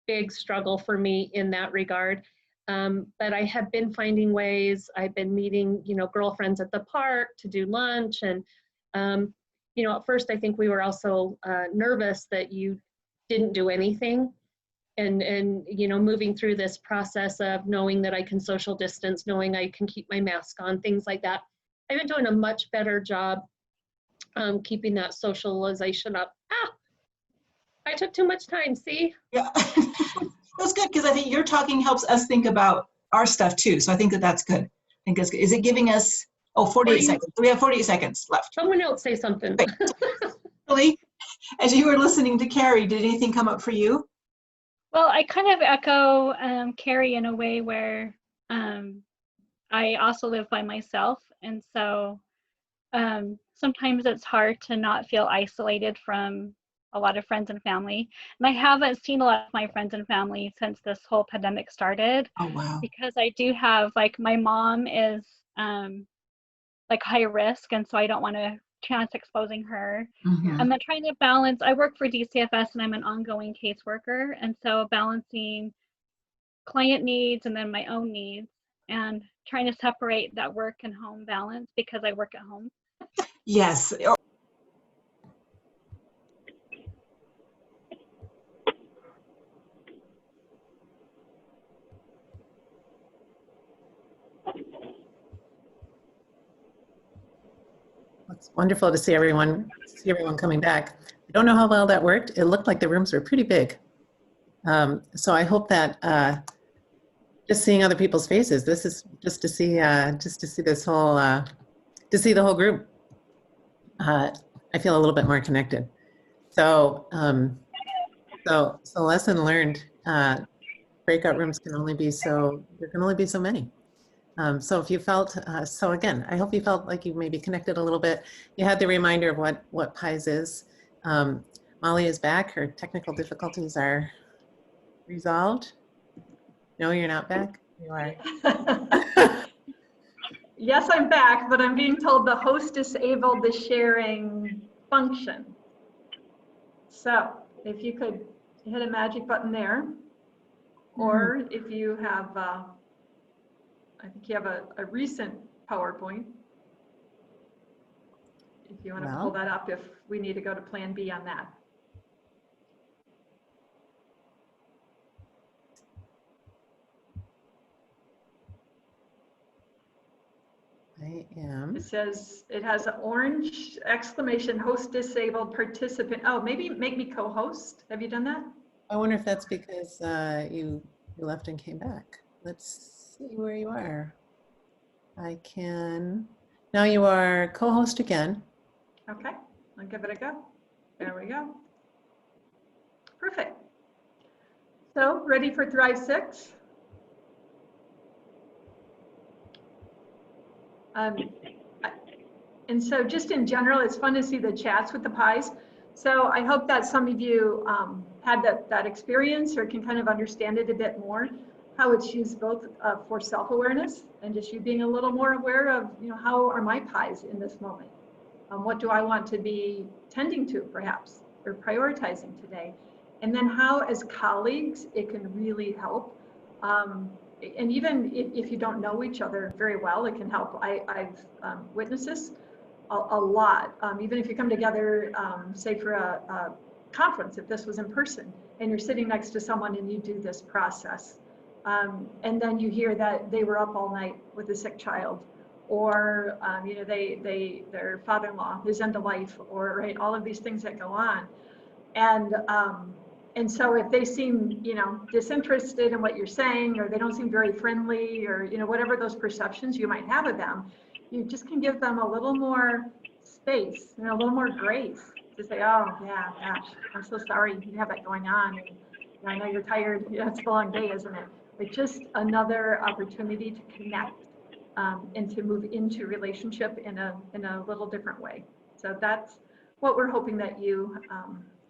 big struggle for me in that regard. But I have been finding ways. I've been meeting, you know, girlfriends at the park to do lunch. And, you know, at first I think we were also nervous that you didn't do anything. And, you know, moving through this process of knowing that I can social distance, knowing I can keep my mask on, things like that. I've been doing a much better job keeping that socialization up. I took too much time, see? Yeah. That's good because I think your talking helps us think about our stuff too. So I think that's good. I think that's good. Is it giving us, 48 seconds. We have 48 seconds left. Someone else say something. Really? As you were listening to Carrie, did anything come up for you? Well, I kind of echo Carrie in a way where I also live by myself. And so sometimes it's hard to not feel isolated from a lot of friends and family. And I haven't seen a lot of my friends and family since this whole pandemic started. Oh, wow. Because I do have, like, my mom is like high risk. And so I don't want to chance exposing her. And then trying to balance, I work for DCFS and I'm an ongoing caseworker. And so balancing client needs and then my own needs. and trying to separate that work and home balance because I work at home. Yes. It's wonderful to see everyone coming back. I don't know how well that worked. It looked like the rooms were pretty big. So I hope that just seeing other people's faces, this is just to see this whole to see the whole group. I feel a little bit more connected. So so lesson learned. Breakout rooms can only be so, there can only be so many. So if you felt, so again, I hope you felt like you maybe connected a little bit. You had the reminder of what PIES is. Molly is back. Her technical difficulties are resolved. No, you're not back. You are. Yes, I'm back, but I'm being told the host disabled the sharing function. So if you could hit a magic button there, or if you have, I think you have a recent PowerPoint. If you want to pull that up, if we need to go to Plan B on that. I am. It says, it has an orange exclamation, host disabled participant. Oh, maybe make me co-host. Have you done that? I wonder if that's because you left and came back. Let's see where you are. I can, now you are co-host again. Okay, I'll give it a go. There we go. Perfect. So ready for Thrive 6? And so just in general, it's fun to see the chats with the pies. So I hope that some of you had that experience or can kind of understand it a bit more, how it's used both for self-awareness and just you being a little more aware of, you know, how are my pies in this moment? What do I want to be tending to perhaps or prioritizing today? And then how as colleagues, it can really help. And even if you don't know each other very well, it can help. I've witnessed this a lot. Even if you come together, say for a conference, if this was in person, and you're sitting next to someone and you do this process, and then you hear that they were up all night with a sick child, or you know, their father-in-law is end of life, or right, all of these things that go on, and so if they seem, you know, disinterested in what you're saying, or they don't seem very friendly, or, you know, whatever those perceptions you might have of them, you just can give them a little more space, you know, a little more grace to say, oh yeah, gosh, I'm so sorry you have that going on. And, you know, I know you're tired. Yeah, it's a long day, isn't it? But just another opportunity to connect and to move into relationship in a little different way. So that's what we're hoping that you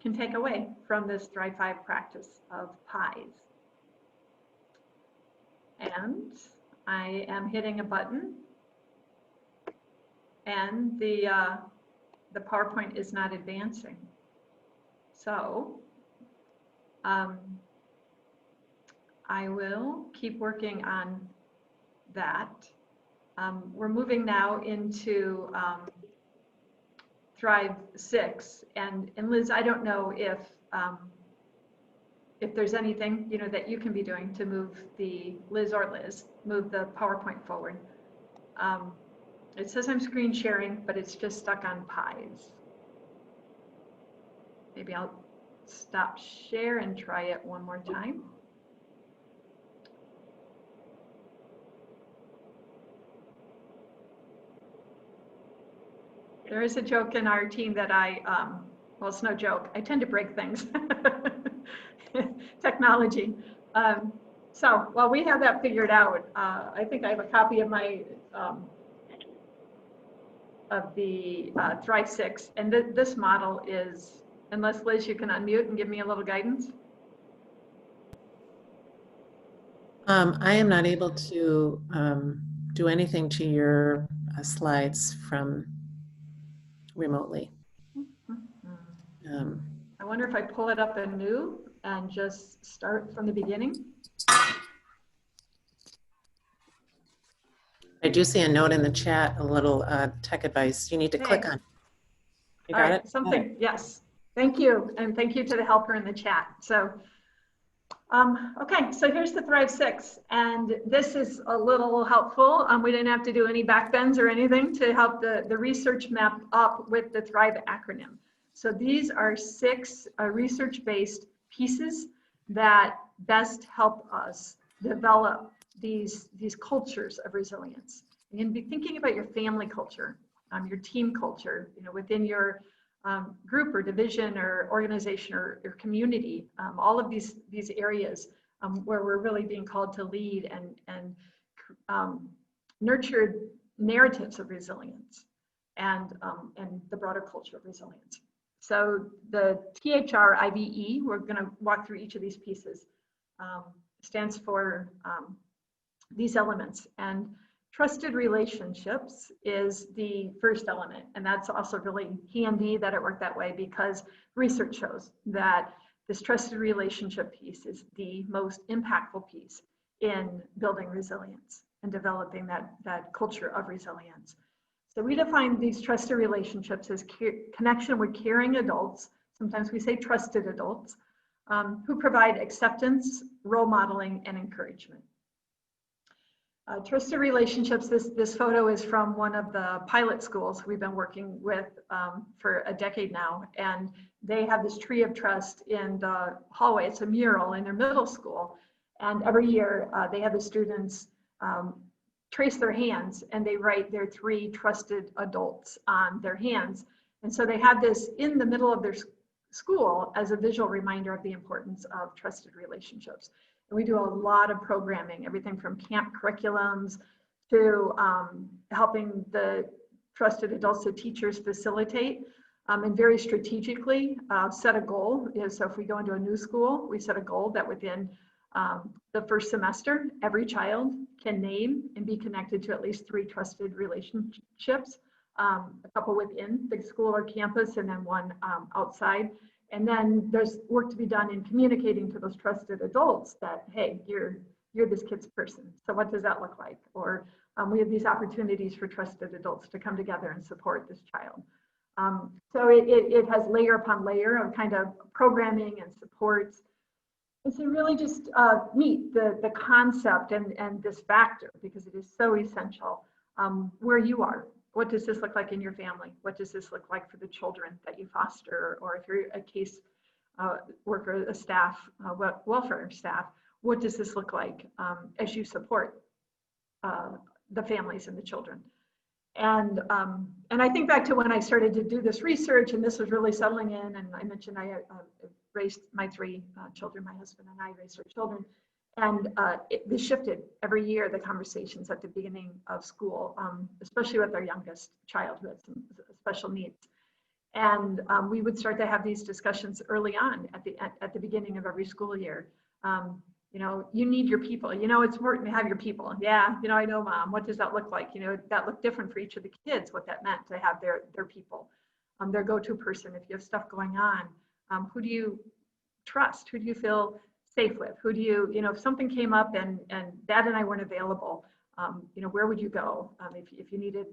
can take away from this Thrive 5 practice of pies. And I am hitting a button, and the PowerPoint is not advancing. So I will keep working on that. We're moving now into Thrive 6, and Liz, I don't know if there's anything, you know, that you can be doing to move Liz move the PowerPoint forward. It says I'm screen sharing, but it's just stuck on pies. Maybe I'll stop share and try it one more time. There is a joke in our team that well, it's no joke. I tend to break things. Technology. So while we have that figured out, I think I have a copy of my of the Thrive 6, and this model is, unless Liz, you can unmute and give me a little guidance. I am not able to do anything to your slides from remotely. I wonder if I pull it up anew and just start from the beginning. I do see a note in the chat, a little tech advice. You need to click Okay. on. You All got right, it? something, yes. Thank you. And thank you to the helper in the chat. So, okay, so here's the Thrive 6. And this is a little helpful. We didn't have to do any backbends or anything to help the research map up with the Thrive acronym. So these are 6 research-based pieces that best help us develop these cultures of resilience. You can be thinking about your family culture, your team culture, within your group or division or organization or community, all of these areas where we're really being called to lead and nurture narratives of resilience and the broader culture of resilience. So the THRIVE, we're going to walk through each of these pieces, stands for these elements. And trusted relationships is the first element. And that's also really handy that it worked that way, because research shows that this trusted relationship piece is the most impactful piece in building resilience and developing that culture of resilience. So we define these trusted relationships as connection with caring adults, sometimes we say trusted adults, who provide acceptance, role modeling, and encouragement. Trusted relationships, this photo is from one of the pilot schools we've been working with for a decade now, and they have this tree of trust in the hallway. It's a mural in their middle school, and every year they have the students trace their hands and they write their 3 trusted adults on their hands. And so they have this in the middle of their school as a visual reminder of the importance of trusted relationships. And we do a lot of programming, everything from camp curriculums to helping the trusted adults, the teachers facilitate and very strategically set a goal. So if we go into a new school, we set a goal that within the first semester, every child can name and be connected to at least 3 trusted relationships, a couple within the school or campus and then 1 outside. And then there's work to be done in communicating to those trusted adults that, hey, you're this kid's person. So what does that look like? Or we have these opportunities for trusted adults to come together and support this child. So it has layer upon layer of kind of programming and supports. And so really just meet the concept and this factor, because it is so essential where you are. What does this look like in your family? What does this look like for the children that you foster? Or if you're a case worker, a staff, welfare staff, what does this look like as you support the families and the children? And I think back to when I started to do this research, and this was really settling in, and I mentioned I raised my 3 children, my husband and I raised our children. And this shifted every year, the conversations at the beginning of school, especially with our youngest child who had some special needs. And we would start to have these discussions early on at the beginning of every school year. You need your people. It's important to have your people. Yeah, I know, Mom. What does that look like? That looked different for each of the kids, what that meant to have their people, their go-to person. If you have stuff going on, who do you trust? Who do you feel safe with? Who do you, if something came up and Dad and I weren't available, where would you go? If you needed,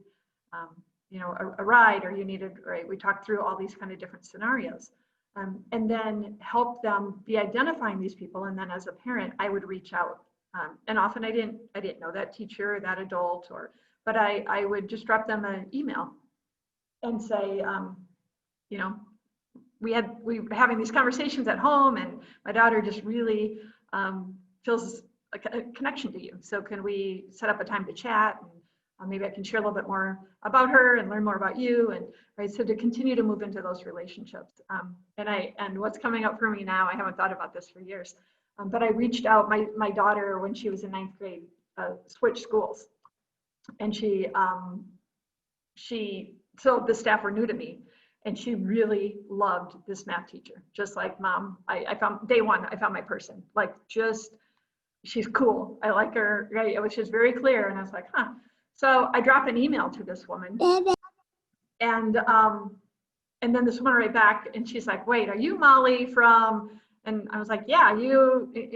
a ride, or you needed, right? We talked through all these kind of different scenarios, and then help them be identifying these people. And then as a parent, I would reach out, and often I didn't know that teacher or that adult, but I would just drop them an email and say, we were having these conversations at home, and my daughter just really feels a connection to you. So can we set up a time to chat? And maybe I can share a little bit more about her and learn more about you. And right, so to continue to move into those relationships. And what's coming up for me now, I haven't thought about this for years, but I reached out. My daughter, when she was in 9th grade, switched schools, and so the staff were new to me. And she really loved this math teacher, just like Mom. I found day one, I found my person. Like, she's cool. I like her. Right? It was just very clear. And I was like, huh. So I dropped an email to this woman, and then this woman right back, and she's like, wait, are you Molly from? And I was like, yeah,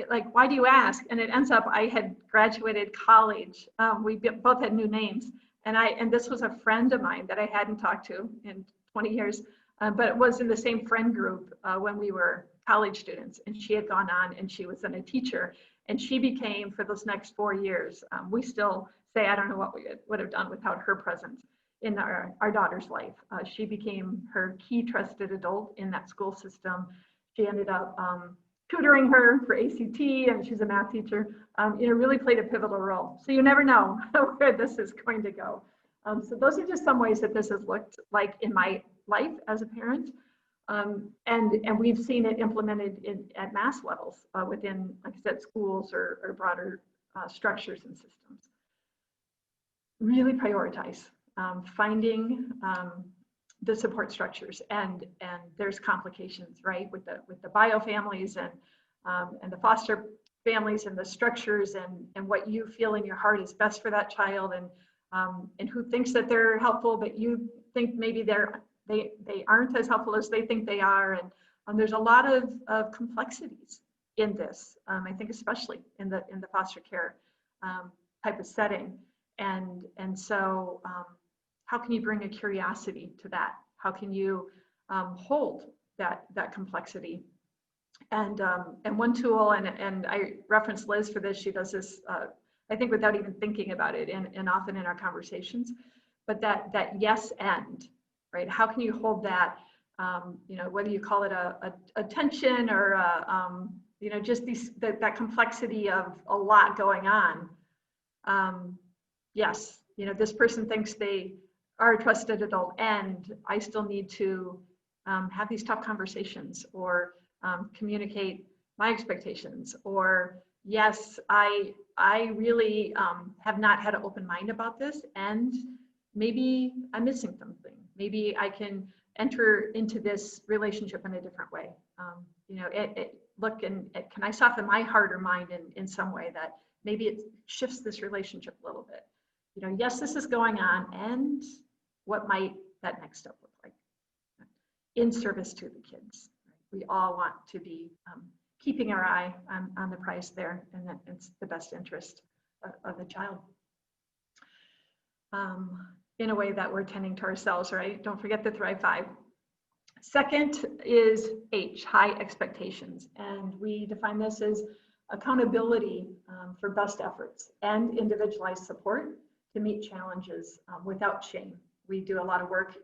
like, why do you ask? And it ends up, I had graduated college. Both had new names. And this was a friend of mine that I hadn't talked to in 20 years, but it was in the same friend group when we were college students. And she had gone on and she was then a teacher. And she became, for those next 4 years, we still say, I don't know what we would have done without her presence in our daughter's life. She became her key trusted adult in that school system. She ended up tutoring her for ACT, and she's a math teacher. Really played a pivotal role. So you never know where this is going to go. So those are just some ways that this has looked like in my life as a parent. And we've seen it implemented at mass levels within, like I said, schools or broader structures and systems. Really prioritize finding the support structures, and there's complications, right, with the bio families and the foster families and the structures and what you feel in your heart is best for that child, and who thinks that they're helpful, but you think maybe they aren't as helpful as they think they are, and there's a lot of complexities in this. I think especially in the foster care type of setting, and so. How can you bring a curiosity to that? How can you hold that complexity? And one tool, and I reference Liz for this, she does this, I think without even thinking about it, and often in our conversations, but that yes and, right? How can you hold that, whether you call it a tension or just that complexity of a lot going on. Yes, this person thinks they are a trusted adult, and I still need to have these tough conversations, or communicate my expectations, or yes, I really have not had an open mind about this, and maybe I'm missing something. Maybe I can enter into this relationship in a different way. Can I soften my heart or mind in some way that maybe it shifts this relationship a little bit? Yes, this is going on, and what might that next step look like in service to the kids? We all want to be keeping our eye on the prize there, and that it's the best interest of the child. In a way that we're tending to ourselves, right? Don't forget the Thrive 5. Second is H, high expectations. And we define this as accountability for best efforts and individualized support to meet challenges without shame. We do a lot of work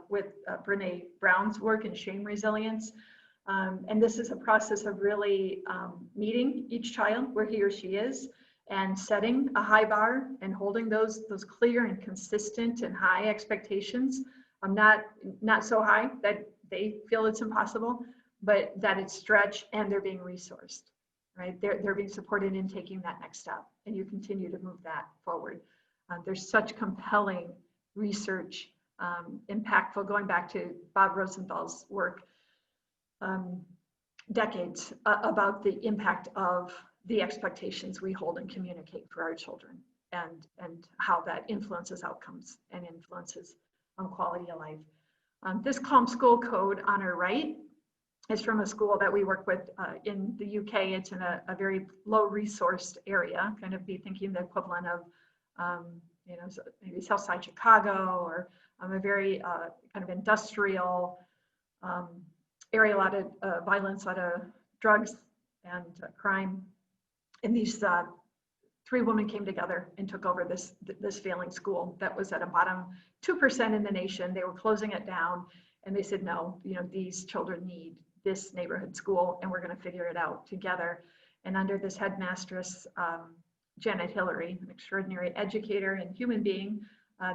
with Brene Brown's work in shame resilience. And this is a process of really meeting each child where he or she is, and setting a high bar and holding those clear and consistent and high expectations. Not so high that they feel it's impossible, but that it's stretched and they're being resourced, right? They're being supported in taking that next step, and you continue to move that forward. There's such compelling research, impactful, going back to Bob Rosenthal's work, decades, about the impact of the expectations we hold and communicate for our children, and how that influences outcomes and influences quality of life. This Calm School Code on our right is from a school that we work with in the UK. It's in a very low resourced area, kind of be thinking the equivalent of maybe Southside Chicago, or a very kind of industrial area, a lot of violence, a lot of drugs and crime. And these 3 women came together and took over this failing school that was at a bottom 2% in the nation. They were closing it down, and they said, no, these children need this neighborhood school, and we're going to figure it out together. And under this headmistress, Janet Hillary, an extraordinary educator and human being,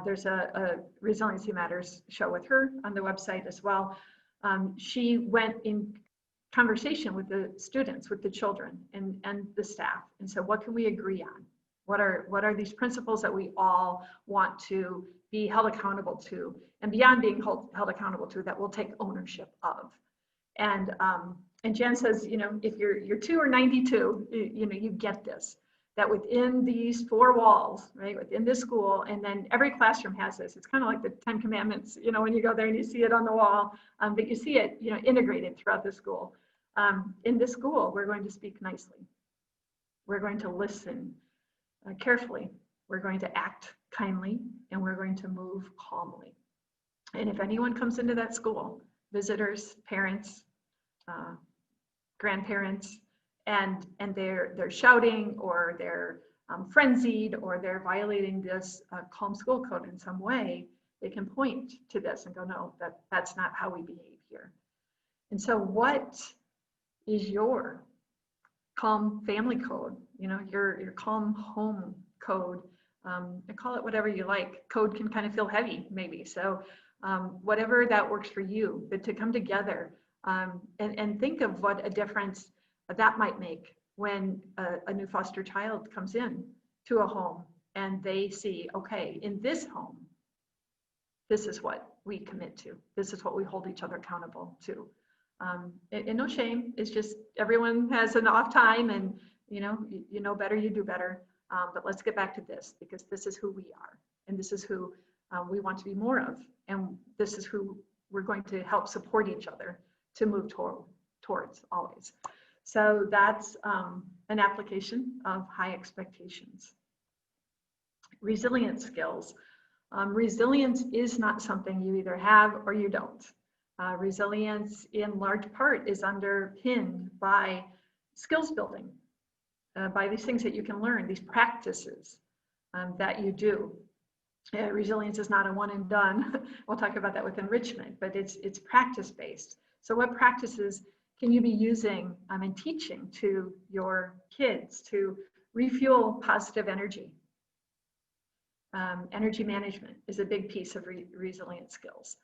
there's a Resiliency Matters show with her on the website as well. She went in conversation with the students, with the children and the staff, and said, what can we agree on? What are these principles that we all want to be held accountable to, and beyond being held accountable to, that we'll take ownership of? And Jen says, if you're 2 or 92, you get this, that within these 4 walls, right, within this school, and then every classroom has this. It's kind of like the 10 Commandments, when you go there and you see it on the wall, but you see it, integrated throughout the school. In this school, we're going to speak nicely. We're going to listen carefully. We're going to act kindly, and we're going to move calmly. And if anyone comes into that school, visitors, parents, grandparents, and they're shouting, or they're frenzied, or they're violating this calm school code in some way, they can point to this and go, no, that's not how we behave here. And so what is your calm family code? You know, your calm home code. And call it whatever you like. Code can kind of feel heavy, maybe. So whatever that works for you, but to come together and think of what a difference that might make when a new foster child comes in to a home and they see, okay, in this home, this is what we commit to. This is what we hold each other accountable to. And no shame. It's just everyone has an off time, and you know better, you do better. But let's get back to this, because this is who we are, and this is who we want to be more of, and this is who we're going to help support each other to move towards always. So that's an application of high expectations. Resilience skills. Resilience is not something you either have or you don't. Resilience in large part is underpinned by skills building, by these things that you can learn, these practices that you do. Resilience is not a one and done. We'll talk about that with enrichment, but it's practice-based. So what practices can you be using and teaching to your kids to refuel positive energy? Energy management is a big piece of resilient skills.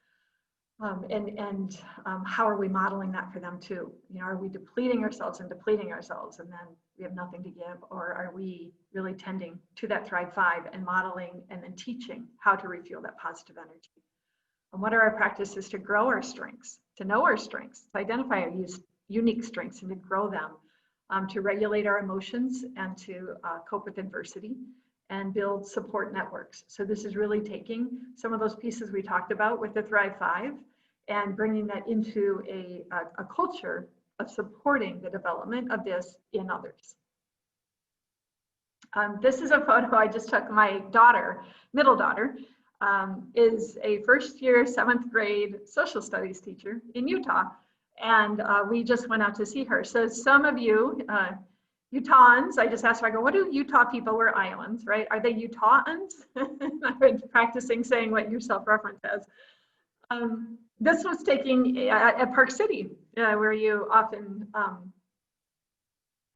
How are we modeling that for them too? You know, are we depleting ourselves and then we have nothing to give, or are we really tending to that Thrive 5 and modeling and then teaching how to refuel that positive energy? And what are our practices to grow our strengths, to know our strengths, to identify our unique strengths and to grow them, to regulate our emotions and to cope with adversity and build support networks. So this is really taking some of those pieces we talked about with the Thrive 5 and bringing that into a culture of supporting the development of this in others. This is a photo I just took. My daughter, middle daughter, is a first-year, 7th grade social studies teacher in Utah. And we just went out to see her. So some of you, Utahns, I just asked her, I go, what do Utah people, we're Iowans, right? Are they Utahns? I've been practicing saying what you self-reference as. This was taking at Park City, where you often,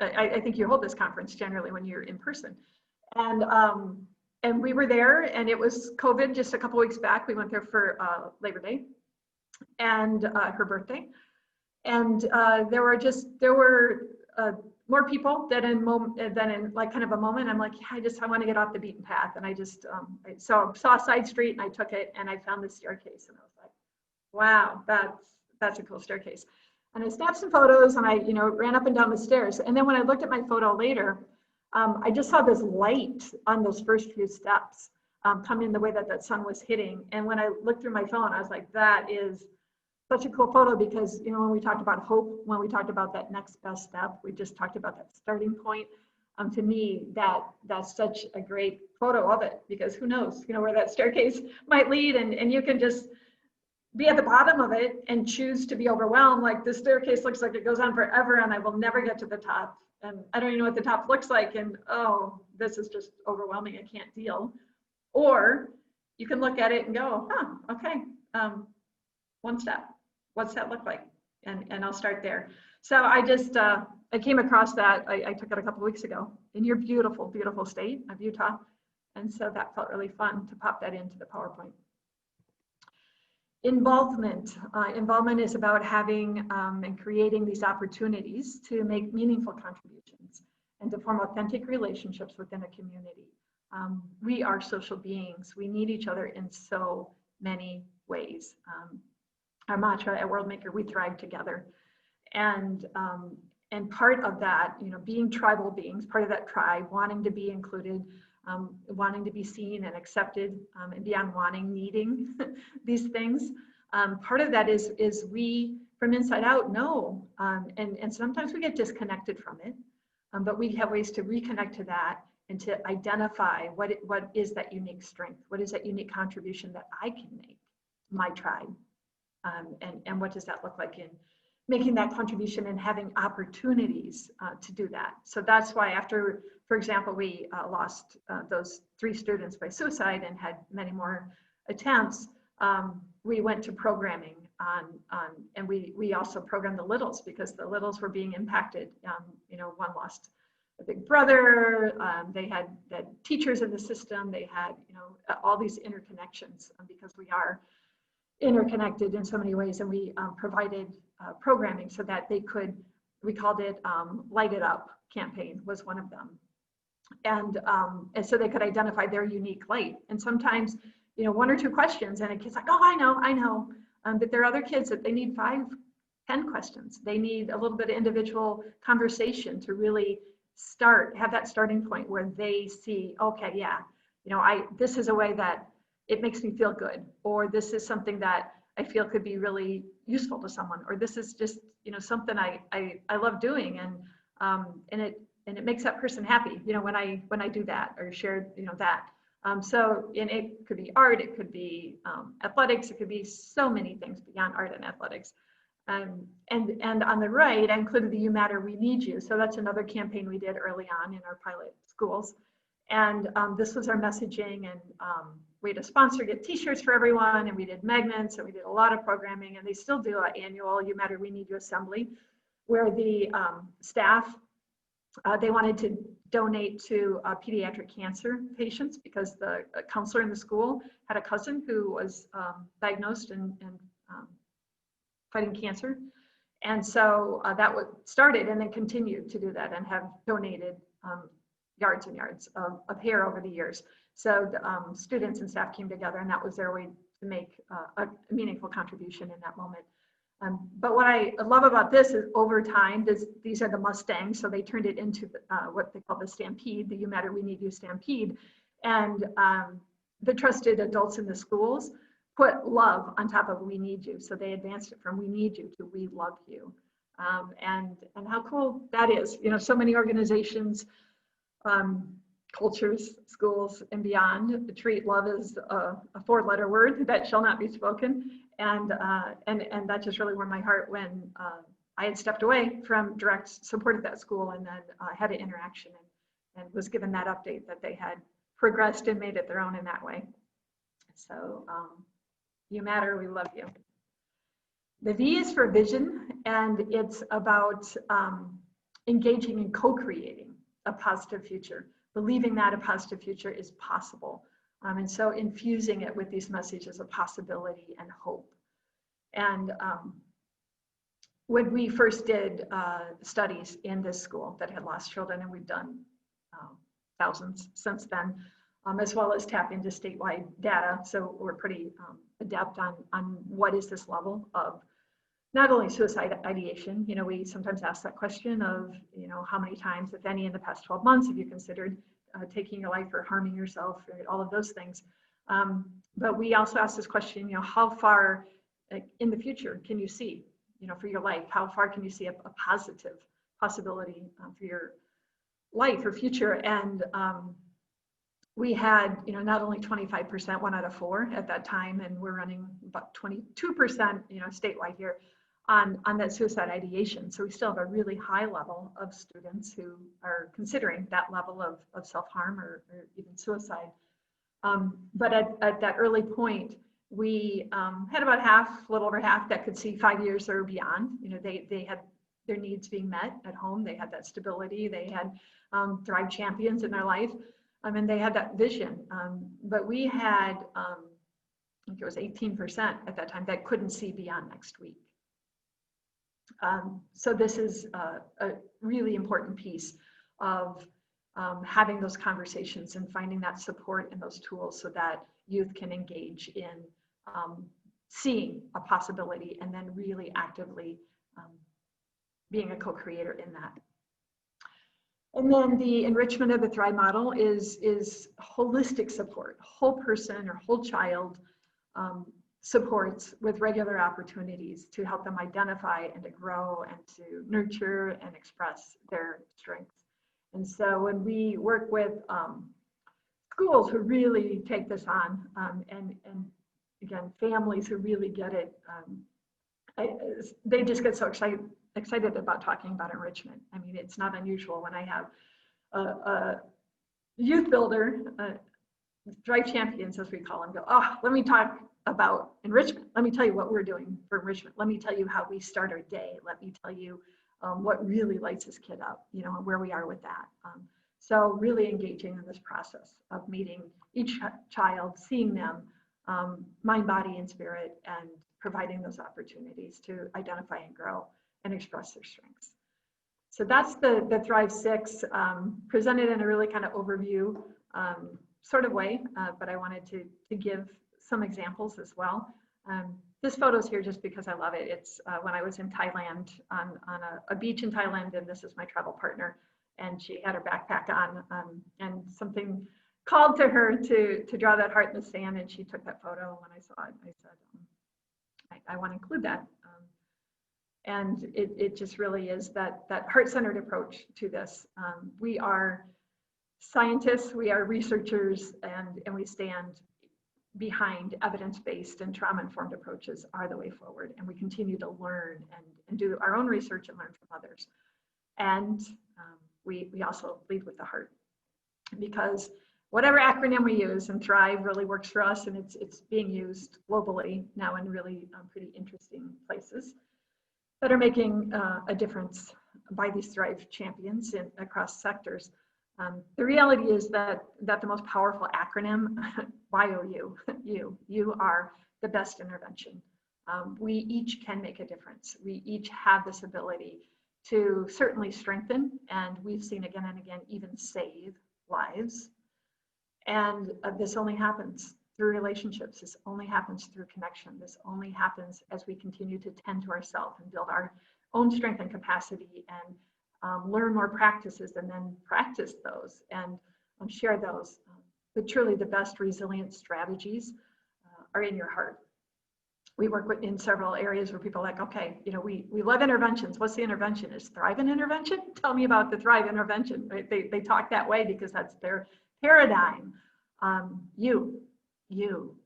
I think you hold this conference generally when you're in person. And we were there, and it was COVID just a couple weeks back. We went there for Labor Day and her birthday. And there were more people than in like kind of a moment. I'm like, yeah, I want to get off the beaten path. And I just, I saw a side street and I took it and I found this staircase and I was like, wow, that's a cool staircase. And I snapped some photos and I, ran up and down the stairs. And then when I looked at my photo later, I just saw this light on those first few steps come in the way that sun was hitting. And when I looked through my phone, I was like, that is such a cool photo, because when we talked about hope, when we talked about that next best step, we just talked about that starting point. To me, that's such a great photo of it, because who knows, where that staircase might lead, and you can just be at the bottom of it and choose to be overwhelmed. Like, this staircase looks like it goes on forever and I will never get to the top. And I don't even know what the top looks like. And oh, this is just overwhelming. I can't deal. Or you can look at it and go, okay, one step. What's that look like? And I'll start there. So I just, I came across that. I took it a couple of weeks ago in your beautiful, beautiful state of Utah. And so that felt really fun to pop that into the PowerPoint. Involvement. Involvement is about having and creating these opportunities to make meaningful contributions and to form authentic relationships within a community. We are social beings. We need each other in so many ways. Our mantra at Worldmaker, we thrive together. And part of that, being tribal beings, part of that tribe, wanting to be included, wanting to be seen and accepted, and beyond wanting, needing these things. Part of that is we, from inside out, know, and sometimes we get disconnected from it, but we have ways to reconnect to that and to identify what is that unique strength, what is that unique contribution that I can make, my tribe, and what does that look like in making that contribution and having opportunities to do that. So that's why after, for example, we lost those 3 students by suicide and had many more attempts, we went to programming and we also programmed the littles because the littles were being impacted. You know, one lost a big brother, they had teachers in the system, they had, you know, all these interconnections because we are interconnected in so many ways, and we provided programming so that they could, we called it Light It Up campaign was one of them. And so they could identify their unique light. And sometimes, you know, 1 or 2 questions and a kid's like, oh, I know. But there are other kids that they need 5, 10 questions. They need a little bit of individual conversation to really have that starting point where they see, okay, yeah, you know, this is a way that it makes me feel good, or this is something that I feel could be really useful to someone, or this is just, you know, something I love doing, and it makes that person happy, you know, when I do that or share, you know, that. So, and it could be art, it could be athletics, it could be so many things beyond art and athletics. And on the right, I included the You Matter, We Need You. So that's another campaign we did early on in our pilot schools. And this was our messaging, and we had a sponsor get t-shirts for everyone, and we did magnets, and we did a lot of programming, and they still do an annual You Matter, We Need You assembly, where the staff, they wanted to donate to pediatric cancer patients because the counselor in the school had a cousin who was diagnosed and fighting cancer. And so that started and then continued to do that and have donated yards and yards of hair over the years. So the students and staff came together, and that was their way to make a meaningful contribution in that moment. But what I love about this is over time, these are the Mustangs, so they turned it into what they call the Stampede, the You Matter, We Need You Stampede. And the trusted adults in the schools put love on top of We Need You. So they advanced it from We Need You to We Love You. And how cool that is. You know, so many organizations, cultures, schools, and beyond treat love as a 4-letter word that shall not be spoken. And that just really warmed my heart when I had stepped away from direct support at that school, and then had an interaction and was given that update that they had progressed and made it their own in that way. So You Matter, We Love You. The V is for vision, and it's about engaging in co-creating a positive future, believing that a positive future is possible. And so infusing it with these messages of possibility and hope. And when we first did studies in this school that had lost children, and we've done thousands since then, as well as tap into statewide data. So we're pretty adept on what is this level of not only suicide ideation. You know, we sometimes ask that question of, you know, how many times, if any, in the past 12 months have you considered taking your life or harming yourself, or all of those things. But we also ask this question, you know, how far in the future can you see, you know, for your life? How far can you see a positive possibility for your life or future? And we had, you know, not only 25%, 1 out of 4 at that time, and we're running about 22%, you know, statewide here on that suicide ideation. So we still have a really high level of students who are considering that level of self-harm or even suicide. But at that early point, we had about half, a little over half, that could see 5 years or beyond. You know, they had their needs being met at home. They had that stability. They had Thrive champions in their life. And they had that vision. But we had, I think it was 18% at that time that couldn't see beyond next week. So this is a really important piece of having those conversations and finding that support and those tools so that youth can engage in seeing a possibility and then really actively being a co-creator in that. And then the enrichment of the Thrive model is holistic support, whole person or whole child supports with regular opportunities to help them identify and to grow and to nurture and express their strengths. And so when we work with schools who really take this on, and again, families who really get it, they just get so excited about talking about enrichment. I mean, it's not unusual when I have a youth builder, Drive Champions, as we call them, go, oh, let me talk about enrichment. Let me tell you what we're doing for enrichment. Let me tell you how we start our day. Let me tell you what really lights this kid up, you know, and where we are with that. So really engaging in this process of meeting each child, seeing them, mind, body, and spirit, and providing those opportunities to identify and grow and express their strengths. So that's the Thrive 6, presented in a really kind of overview sort of way, but I wanted to give some examples as well. This photo's here just because I love it. It's when I was in Thailand on a beach in Thailand, and this is my travel partner, and she had her backpack on, and something called to her to draw that heart in the sand, and she took that photo. When I saw it, I said, I want to include that. And it just really is that heart-centered approach to this. We are scientists, we are researchers, and we stand behind evidence-based and trauma-informed approaches are the way forward. And we continue to learn and do our own research and learn from others. And we also lead with the heart, because whatever acronym we use, and Thrive really works for us, and it's being used globally now in really pretty interesting places that are making a difference by these Thrive champions across sectors. The reality is that the most powerful acronym, YOU, you are the best intervention. We each can make a difference. We each have this ability to certainly strengthen, and we've seen again and again, even save lives. And this only happens through relationships. This only happens through connection. This only happens as we continue to tend to ourselves and build our own strength and capacity, and learn more practices, and then practice those and share those. But truly the best resilience strategies are in your heart. We work in several areas where people are like, okay, you know, we love interventions. What's the intervention? Is Thrive an intervention? Tell me about the Thrive intervention. Right? They talk that way because that's their paradigm. You,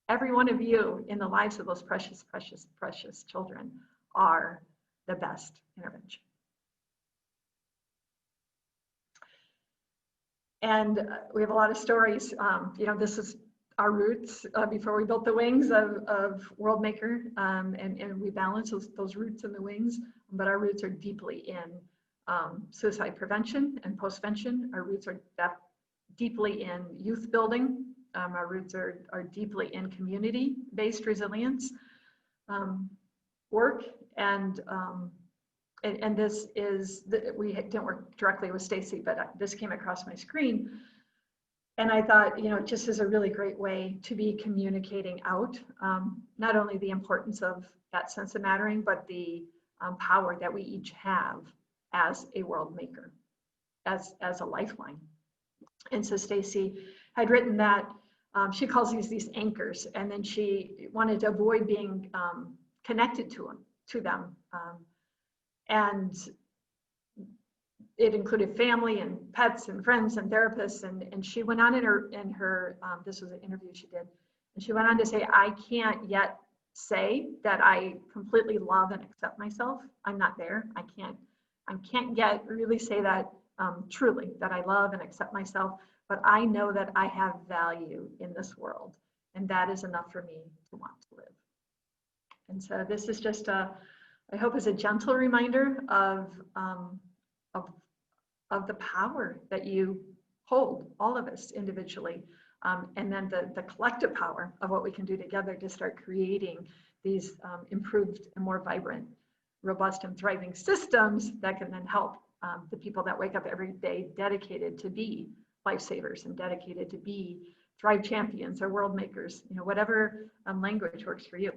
every one of you in the lives of those precious, precious, precious children are the best intervention. And we have a lot of stories. You know, this is our roots before we built the wings of Worldmaker, and we balance those roots in the wings, but our roots are deeply in suicide prevention and postvention. Our roots are deeply in youth building. Our roots are deeply in community-based resilience work, and this is, we didn't work directly with Stacy, but this came across my screen. And I thought, you know, it just is a really great way to be communicating out, not only the importance of that sense of mattering, but the power that we each have as a world maker, as a lifeline. And so Stacy had written that she calls these anchors, and then she wanted to avoid being connected to them. And it included family and pets and friends and therapists. And she went on in her this was an interview she did. And she went on to say, I can't yet say that I completely love and accept myself. I'm not there. I can't yet really say that truly, that I love and accept myself, but I know that I have value in this world. And that is enough for me to want to live. And so this is just I hope is a gentle reminder of the power that you hold, all of us individually, and then the collective power of what we can do together to start creating these improved and more vibrant, robust and thriving systems that can then help the people that wake up every day dedicated to be lifesavers and dedicated to be Thrive champions or world makers, you know, whatever language works for you.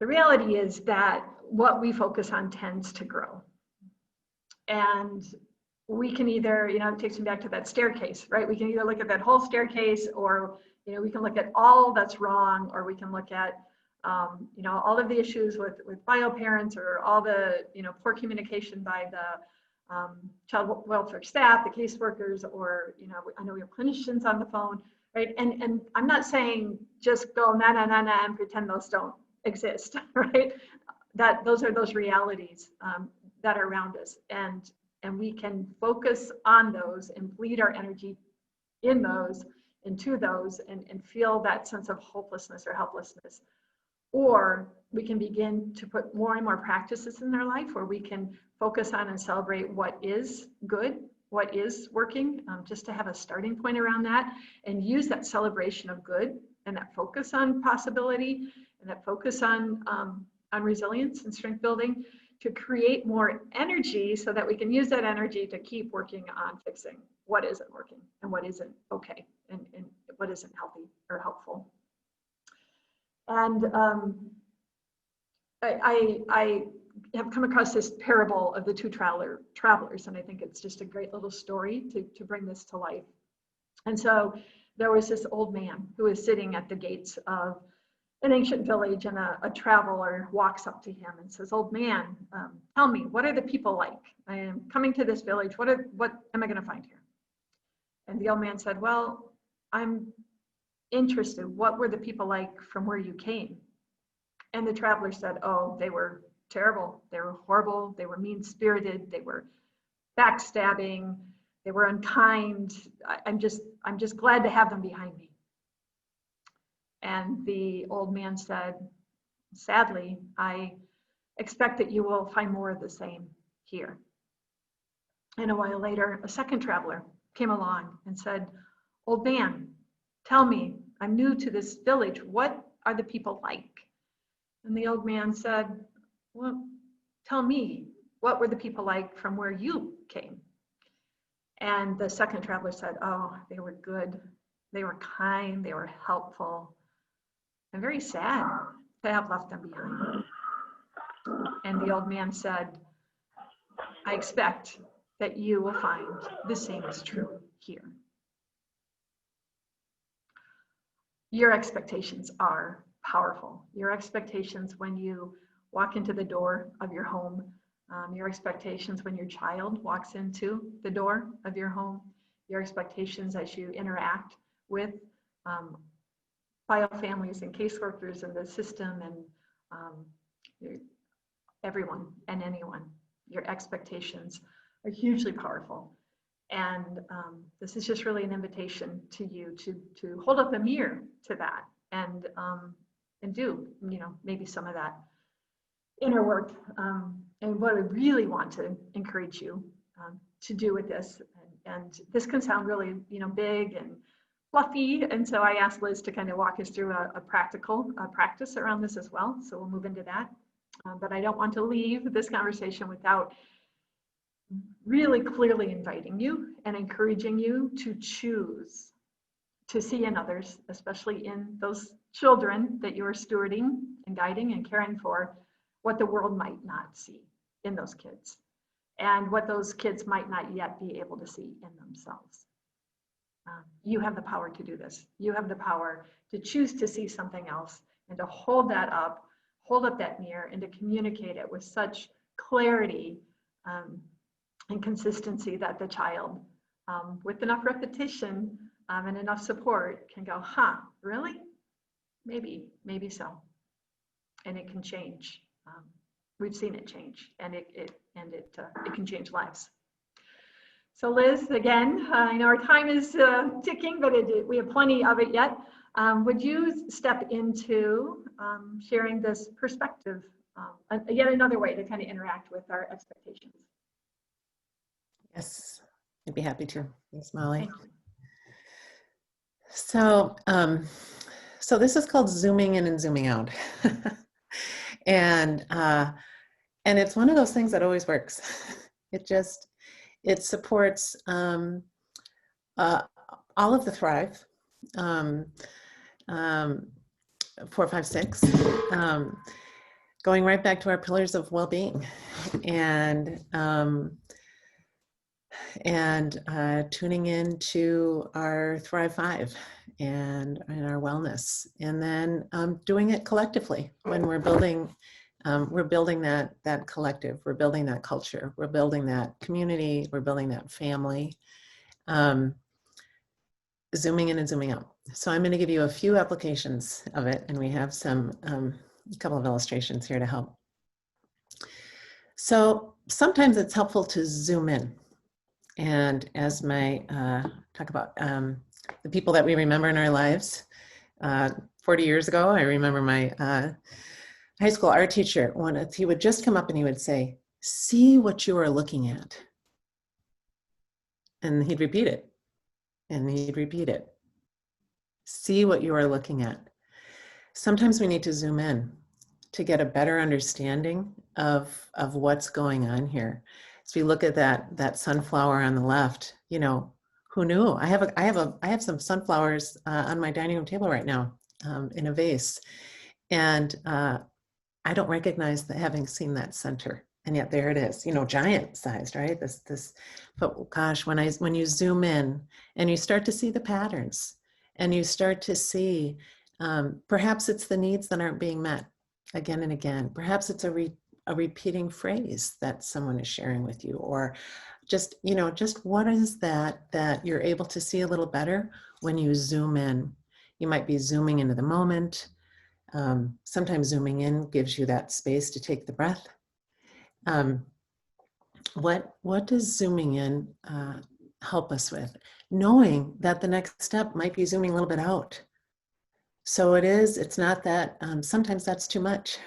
The reality is that what we focus on tends to grow. And we can either, you know, it takes me back to that staircase, right? We can either look at that whole staircase, or You know, we can look at all that's wrong, or we can look at, you know, all of the issues with bio parents, or all the, you know, poor communication by the child welfare staff, the caseworkers, or, you know, I know we have clinicians on the phone, right? And I'm not saying just go na na na na and pretend those don't exist, right? That those are those realities that are around us, and we can focus on those and bleed our energy in those, into those, and feel that sense of hopelessness or helplessness. Or we can begin to put more and more practices in their life where we can focus on and celebrate what is good, what is working, just to have a starting point around that, and use that celebration of good and that focus on possibility and that focus on resilience and strength building to create more energy, so that we can use that energy to keep working on fixing what isn't working and what isn't okay, and what isn't healthy or helpful. And I have come across this parable of the two travelers, and I think it's just a great little story to bring this to life. And so there was this old man who was sitting at the gates of an ancient village, and a traveler walks up to him and says, "Old man, tell me, what are the people like? I am coming to this village. What am I going to find here?" And the old man said, "Well, I'm interested. What were the people like from where you came?" And the traveler said, "Oh, they were terrible. They were horrible. They were mean-spirited. They were backstabbing. They were unkind. I'm just glad to have them behind me." And the old man said, "Sadly, I expect that you will find more of the same here." And a while later, a second traveler came along and said, "Old man, tell me, I'm new to this village. What are the people like?" And the old man said, "Well, tell me, what were the people like from where you came?" And the second traveler said, "Oh, they were good. They were kind. They were helpful. I'm very sad to have left them behind." And the old man said, "I expect that you will find the same is true here." Your expectations are powerful. Your expectations when you walk into the door of your home, your expectations when your child walks into the door of your home, your expectations as you interact with bio families and caseworkers and the system, and everyone and anyone. Your expectations are hugely powerful. And this is just really an invitation to you to hold up a mirror to that, and do, you know, maybe some of that inner work. And what I really want to encourage you to do with this, and this can sound really, you know, big and fluffy, and so I asked Liz to kind of walk us through a practical practice around this as well. So we'll move into that. But I don't want to leave this conversation without really clearly inviting you and encouraging you to choose to see in others, especially in those children that you are stewarding and guiding and caring for, what the world might not see in those kids, and what those kids might not yet be able to see in themselves. You have the power to do this. You have the power to choose to see something else, and to hold up that mirror, and to communicate it with such clarity and consistency that the child, with enough repetition and enough support, can go, "Huh, really? Maybe so." And it can change. We've seen it change, and it can change lives. So Liz, again, I know our time is ticking, but we have plenty of it yet. Would you step into sharing this perspective, yet another way to kind of interact with our expectations? Yes, I'd be happy to. Thanks, Molly. Thank you. So, so this is called zooming in and zooming out. And it's one of those things that always works. It supports all of the Thrive, 4, 5, 6, going right back to our pillars of well-being, and tuning in to our Thrive 5, and our wellness. And then doing it collectively when we're building that collective, we're building that culture, we're building that community, we're building that family, zooming in and zooming out. So I'm going to give you a few applications of it, and we have some a couple of illustrations here to help. So sometimes it's helpful to zoom in. And as my talk about the people that we remember in our lives, 40 years ago, I remember my high school art teacher, he would just come up and he would say, "See what you are looking at." And he'd repeat it, and he'd repeat it. See what you are looking at. Sometimes we need to zoom in to get a better understanding of what's going on here. So you look at that sunflower on the left, you know, who knew? I have some sunflowers on my dining room table right now in a vase, and I don't recognize having seen that center, and yet there it is, you know, giant sized, right? But gosh, when you zoom in and you start to see the patterns, and you start to see, perhaps it's the needs that aren't being met again and again. Perhaps it's a repeating phrase that someone is sharing with you, or just, you know, just what is that you're able to see a little better when you zoom in. You might be zooming into the moment. Sometimes zooming in gives you that space to take the breath. What does zooming in help us with? Knowing that the next step might be zooming a little bit out. So it's not that, sometimes that's too much,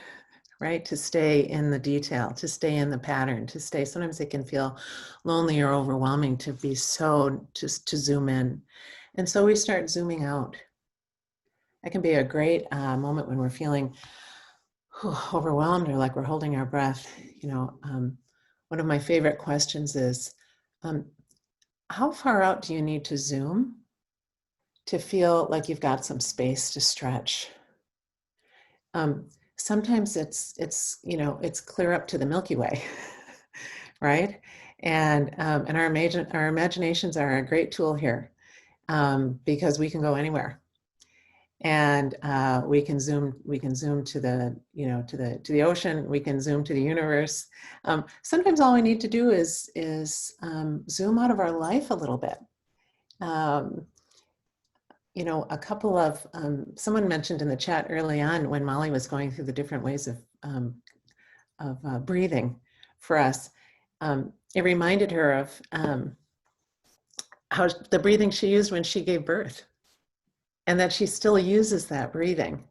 right? To stay in the detail, to stay in the pattern, sometimes it can feel lonely or overwhelming to be to zoom in. And so we start zooming out. That can be a great moment when we're feeling overwhelmed or like we're holding our breath. You know, one of my favorite questions is, how far out do you need to zoom to feel like you've got some space to stretch? Sometimes it's you know, it's clear up to the Milky Way, right? And our imaginations are a great tool here, because we can go anywhere, and we can zoom to the, you know, to the ocean. We can zoom to the universe. Sometimes all we need to do is zoom out of our life a little bit. You know, a couple of, someone mentioned in the chat early on when Molly was going through the different ways of breathing for us, it reminded her of how the breathing she used when she gave birth, and that she still uses that breathing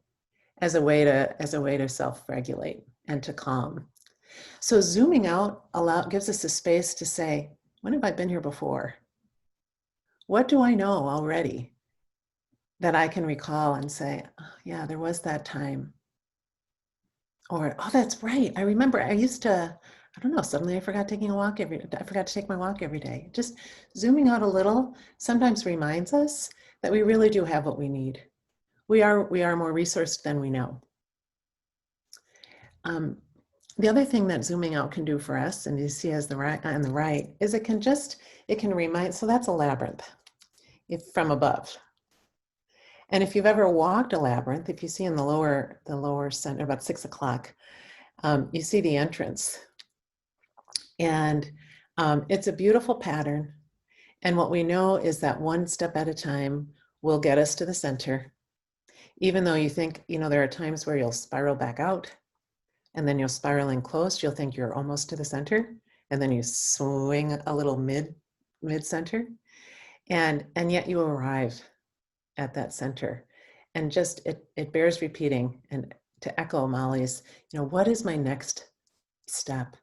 as a way to self-regulate and to calm. So zooming out gives us a space to say, when have I been here before? What do I know already that I can recall and say, oh, yeah, there was that time. Or, oh, that's right. I remember I used to, I don't know, suddenly I forgot to take my walk every day. Just zooming out a little sometimes reminds us that we really do have what we need. We are more resourced than we know. The other thing that zooming out can do for us, and you see on the right, is it can remind, so that's a labyrinth from above. And if you've ever walked a labyrinth, if you see in the lower center, about 6 o'clock, you see the entrance. And it's a beautiful pattern. And what we know is that one step at a time will get us to the center. Even though you think, you know, there are times where you'll spiral back out, and then you'll spiral in close, you'll think you're almost to the center, and then you swing a little mid-center, and yet you arrive at that center. And just it bears repeating, and to echo Molly's, you know, what is my next step?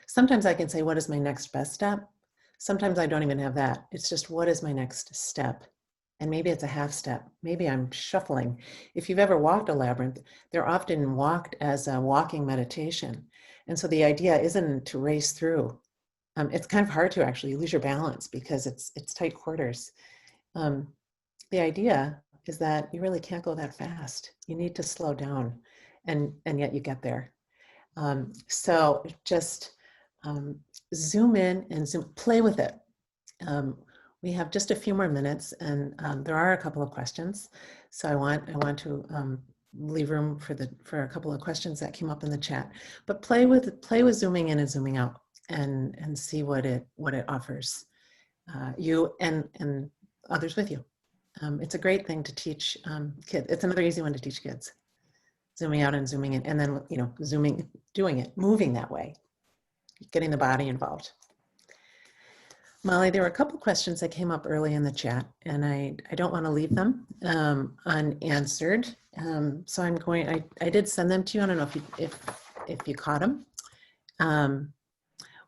Sometimes I can say, what is my next best step? Sometimes I don't even have that. It's just, what is my next step? And maybe it's a half step. Maybe I'm shuffling. If you've ever walked a labyrinth, they're often walked as a walking meditation. And so the idea isn't to race through. It's kind of hard to actually lose your balance because it's tight quarters. The idea is that you really can't go that fast. You need to slow down, and yet you get there. So just zoom in and play with it. We have just a few more minutes, and there are a couple of questions. So I want to leave room for a couple of questions that came up in the chat. But play with zooming in and zooming out, and see what it offers you and others with you. It's a great thing to teach kids. It's another easy one to teach kids. Zooming out and zooming in, and then zooming, doing it, moving that way, getting the body involved. Molly, there were a couple questions that came up early in the chat, and I don't want to leave them unanswered. So I'm going. I did send them to you. I don't know if you caught them.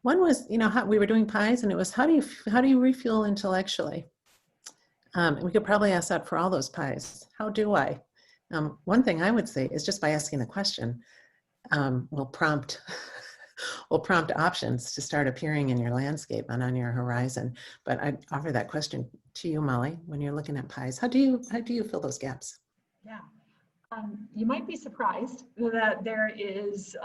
One was, how we were doing pies, and it was how do you refuel intellectually? And we could probably ask that for all those pies. How do I? One thing I would say is just by asking the question, will prompt options to start appearing in your landscape and on your horizon. But I'd offer that question to you, Molly, when you're looking at pies. How do you fill those gaps? Yeah. You might be surprised that there is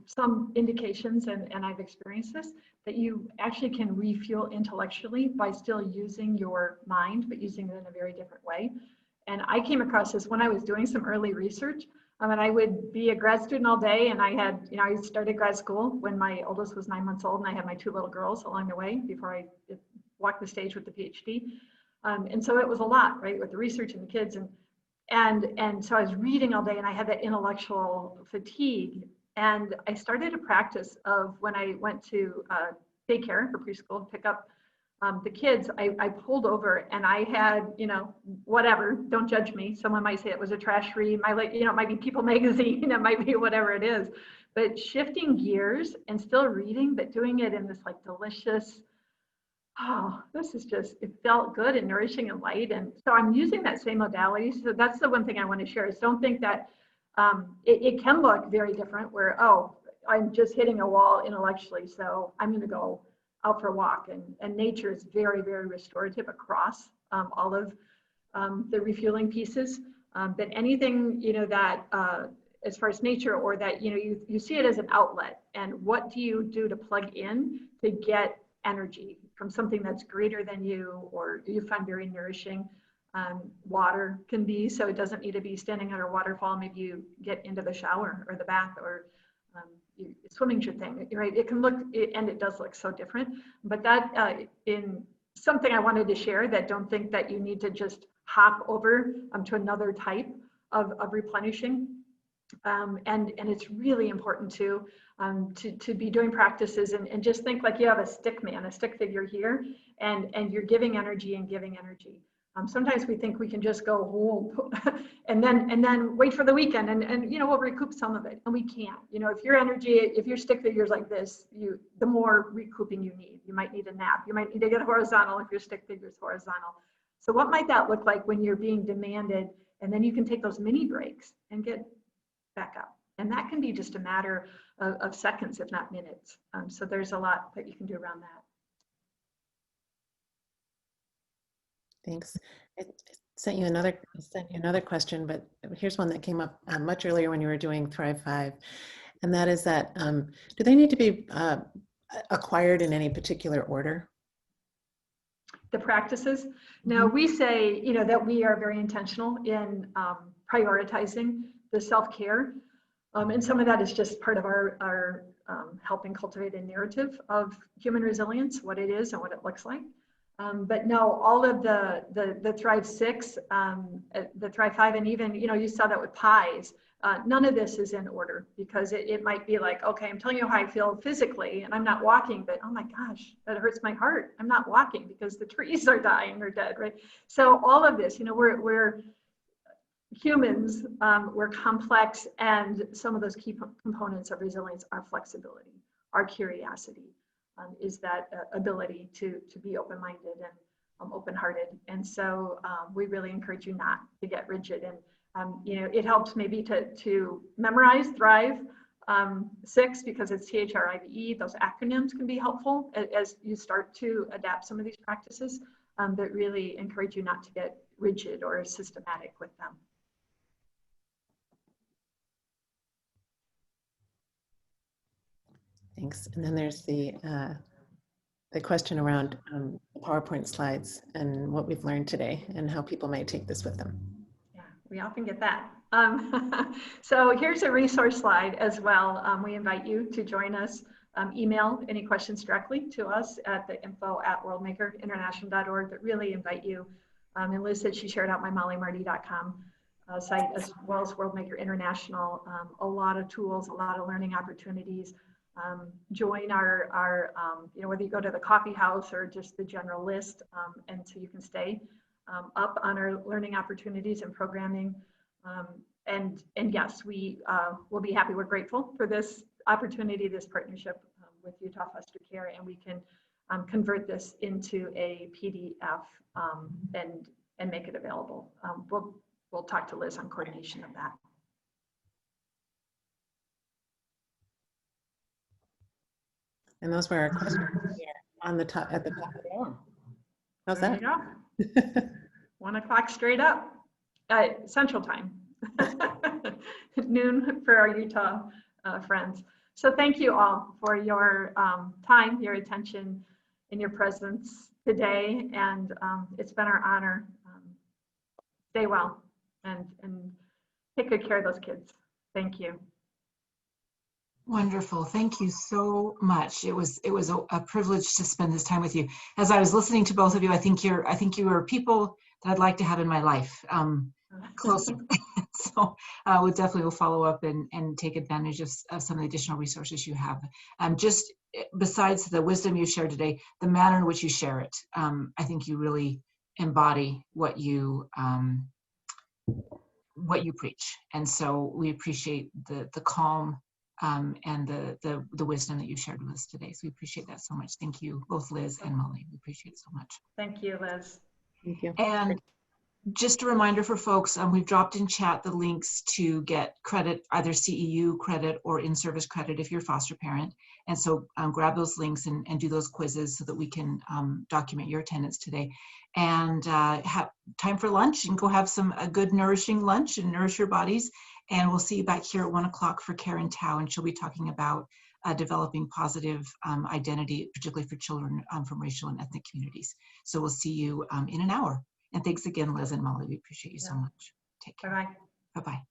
some indications, and I've experienced this, that you actually can refuel intellectually by still using your mind, but using it in a very different way. And I came across this when I was doing some early research. And I would be a grad student all day, and I had, I started grad school when my oldest was 9 months old, and I had my 2 little girls along the way before I walked the stage with the PhD. And so it was a lot, right, with the research and the kids, and so I was reading all day, and I had that intellectual fatigue. And I started a practice of when I went to daycare for preschool to pick up the kids, I pulled over and I had, whatever, don't judge me. Someone might say it was a trash read, it might be People magazine, it might be whatever it is, but shifting gears and still reading, but doing it in this like delicious, this is just, it felt good and nourishing and light. And so I'm using that same modality. So that's the one thing I want to share is don't think that it can look very different where, I'm just hitting a wall intellectually, so I'm going to go out for a walk, and nature is very, very restorative across all of the refueling pieces. But anything, that as far as nature, or that, you see it as an outlet, and what do you do to plug in to get energy from something that's greater than you, or you find very nourishing. Water can be, so it doesn't need to be standing under a waterfall. Maybe you get into the shower or the bath, or swimming's your thing, right? It can look, and it does look so different, but that in something I wanted to share, that don't think that you need to just hop over to another type of replenishing. And it's really important to be doing practices and just think like you have a stick figure here, and you're giving energy and giving energy. Sometimes we think we can just go home and then wait for the weekend and we'll recoup some of it, and we can't. If your stick figure is like this, the more recouping you need. You might need a nap. You might need to get horizontal if your stick figure is horizontal. So what might that look like when you're being demanded, and then you can take those mini breaks and get back up, and that can be just a matter of seconds, if not minutes. So there's a lot that you can do around that. Thanks. I sent you another question, but here's one that came up much earlier when you were doing Thrive 5, and that is that do they need to be acquired in any particular order? The practices. Now we say, that we are very intentional in prioritizing the self-care, and some of that is just part of our helping cultivate a narrative of human resilience, what it is and what it looks like. But no, all of the Thrive 6, the Thrive 5, and even, you saw that with pies, none of this is in order, because it might be like, okay, I'm telling you how I feel physically and I'm not walking, but oh my gosh, that hurts my heart. I'm not walking because the trees are dying or dead, right? So all of this, we're humans, we're complex, and some of those key components of resilience are flexibility, our curiosity. Is that ability to be open-minded and open-hearted. And so we really encourage you not to get rigid. And it helps maybe to memorize Thrive 6, because it's THRIVE. Those acronyms can be helpful as you start to adapt some of these practices, but really encourage you not to get rigid or systematic with them. Thanks. And then there's the the question around PowerPoint slides and what we've learned today and how people might take this with them. Yeah, we often get that. So here's a resource slide as well. We invite you to join us. Email any questions directly to us at the info@worldmakerinternational.org, but really invite you. And Liz said she shared out my mollymarty.com site as well as Worldmaker International. A lot of tools, a lot of learning opportunities. Join our you know, whether you go to the coffee house or just the general list, and so you can stay up on our learning opportunities and programming. And yes, we will be happy. We're grateful for this opportunity, this partnership with Utah Foster Care, and we can convert this into a PDF and make it available. We'll talk to Liz on coordination of that. And those were our questions here on the top, at the top of the hour. How's There that? you go. 1 o'clock straight up, Central Time, noon for our Utah friends. So thank you all for your time, your attention, and your presence today. And it's been our honor. Stay well and take good care of those kids. Thank you. Wonderful. Thank you so much. It was a privilege to spend this time with you. As I was listening to both of you, I think you are people that I'd like to have in my life closer. So we definitely will follow up and take advantage of some of the additional resources you have. Just besides the wisdom you shared today, the manner in which you share it, I think you really embody what you preach. And so we appreciate the calm and the wisdom that you shared with us today. So we appreciate that so much. Thank you, both Liz and Molly. We appreciate it so much. Thank you, Liz. Thank you. And just a reminder for folks, we've dropped in chat the links to get credit, either CEU credit or in-service credit if you're a foster parent. And so grab those links and do those quizzes so that we can document your attendance today. And have time for lunch and go have a good nourishing lunch and nourish your bodies. And we'll see you back here at 1 o'clock for Karen Tao, and she'll be talking about developing positive identity, particularly for children from racial and ethnic communities. So we'll see you in an hour. And thanks again, Liz and Molly. We appreciate you so much. Take care. Bye-bye. Bye-bye.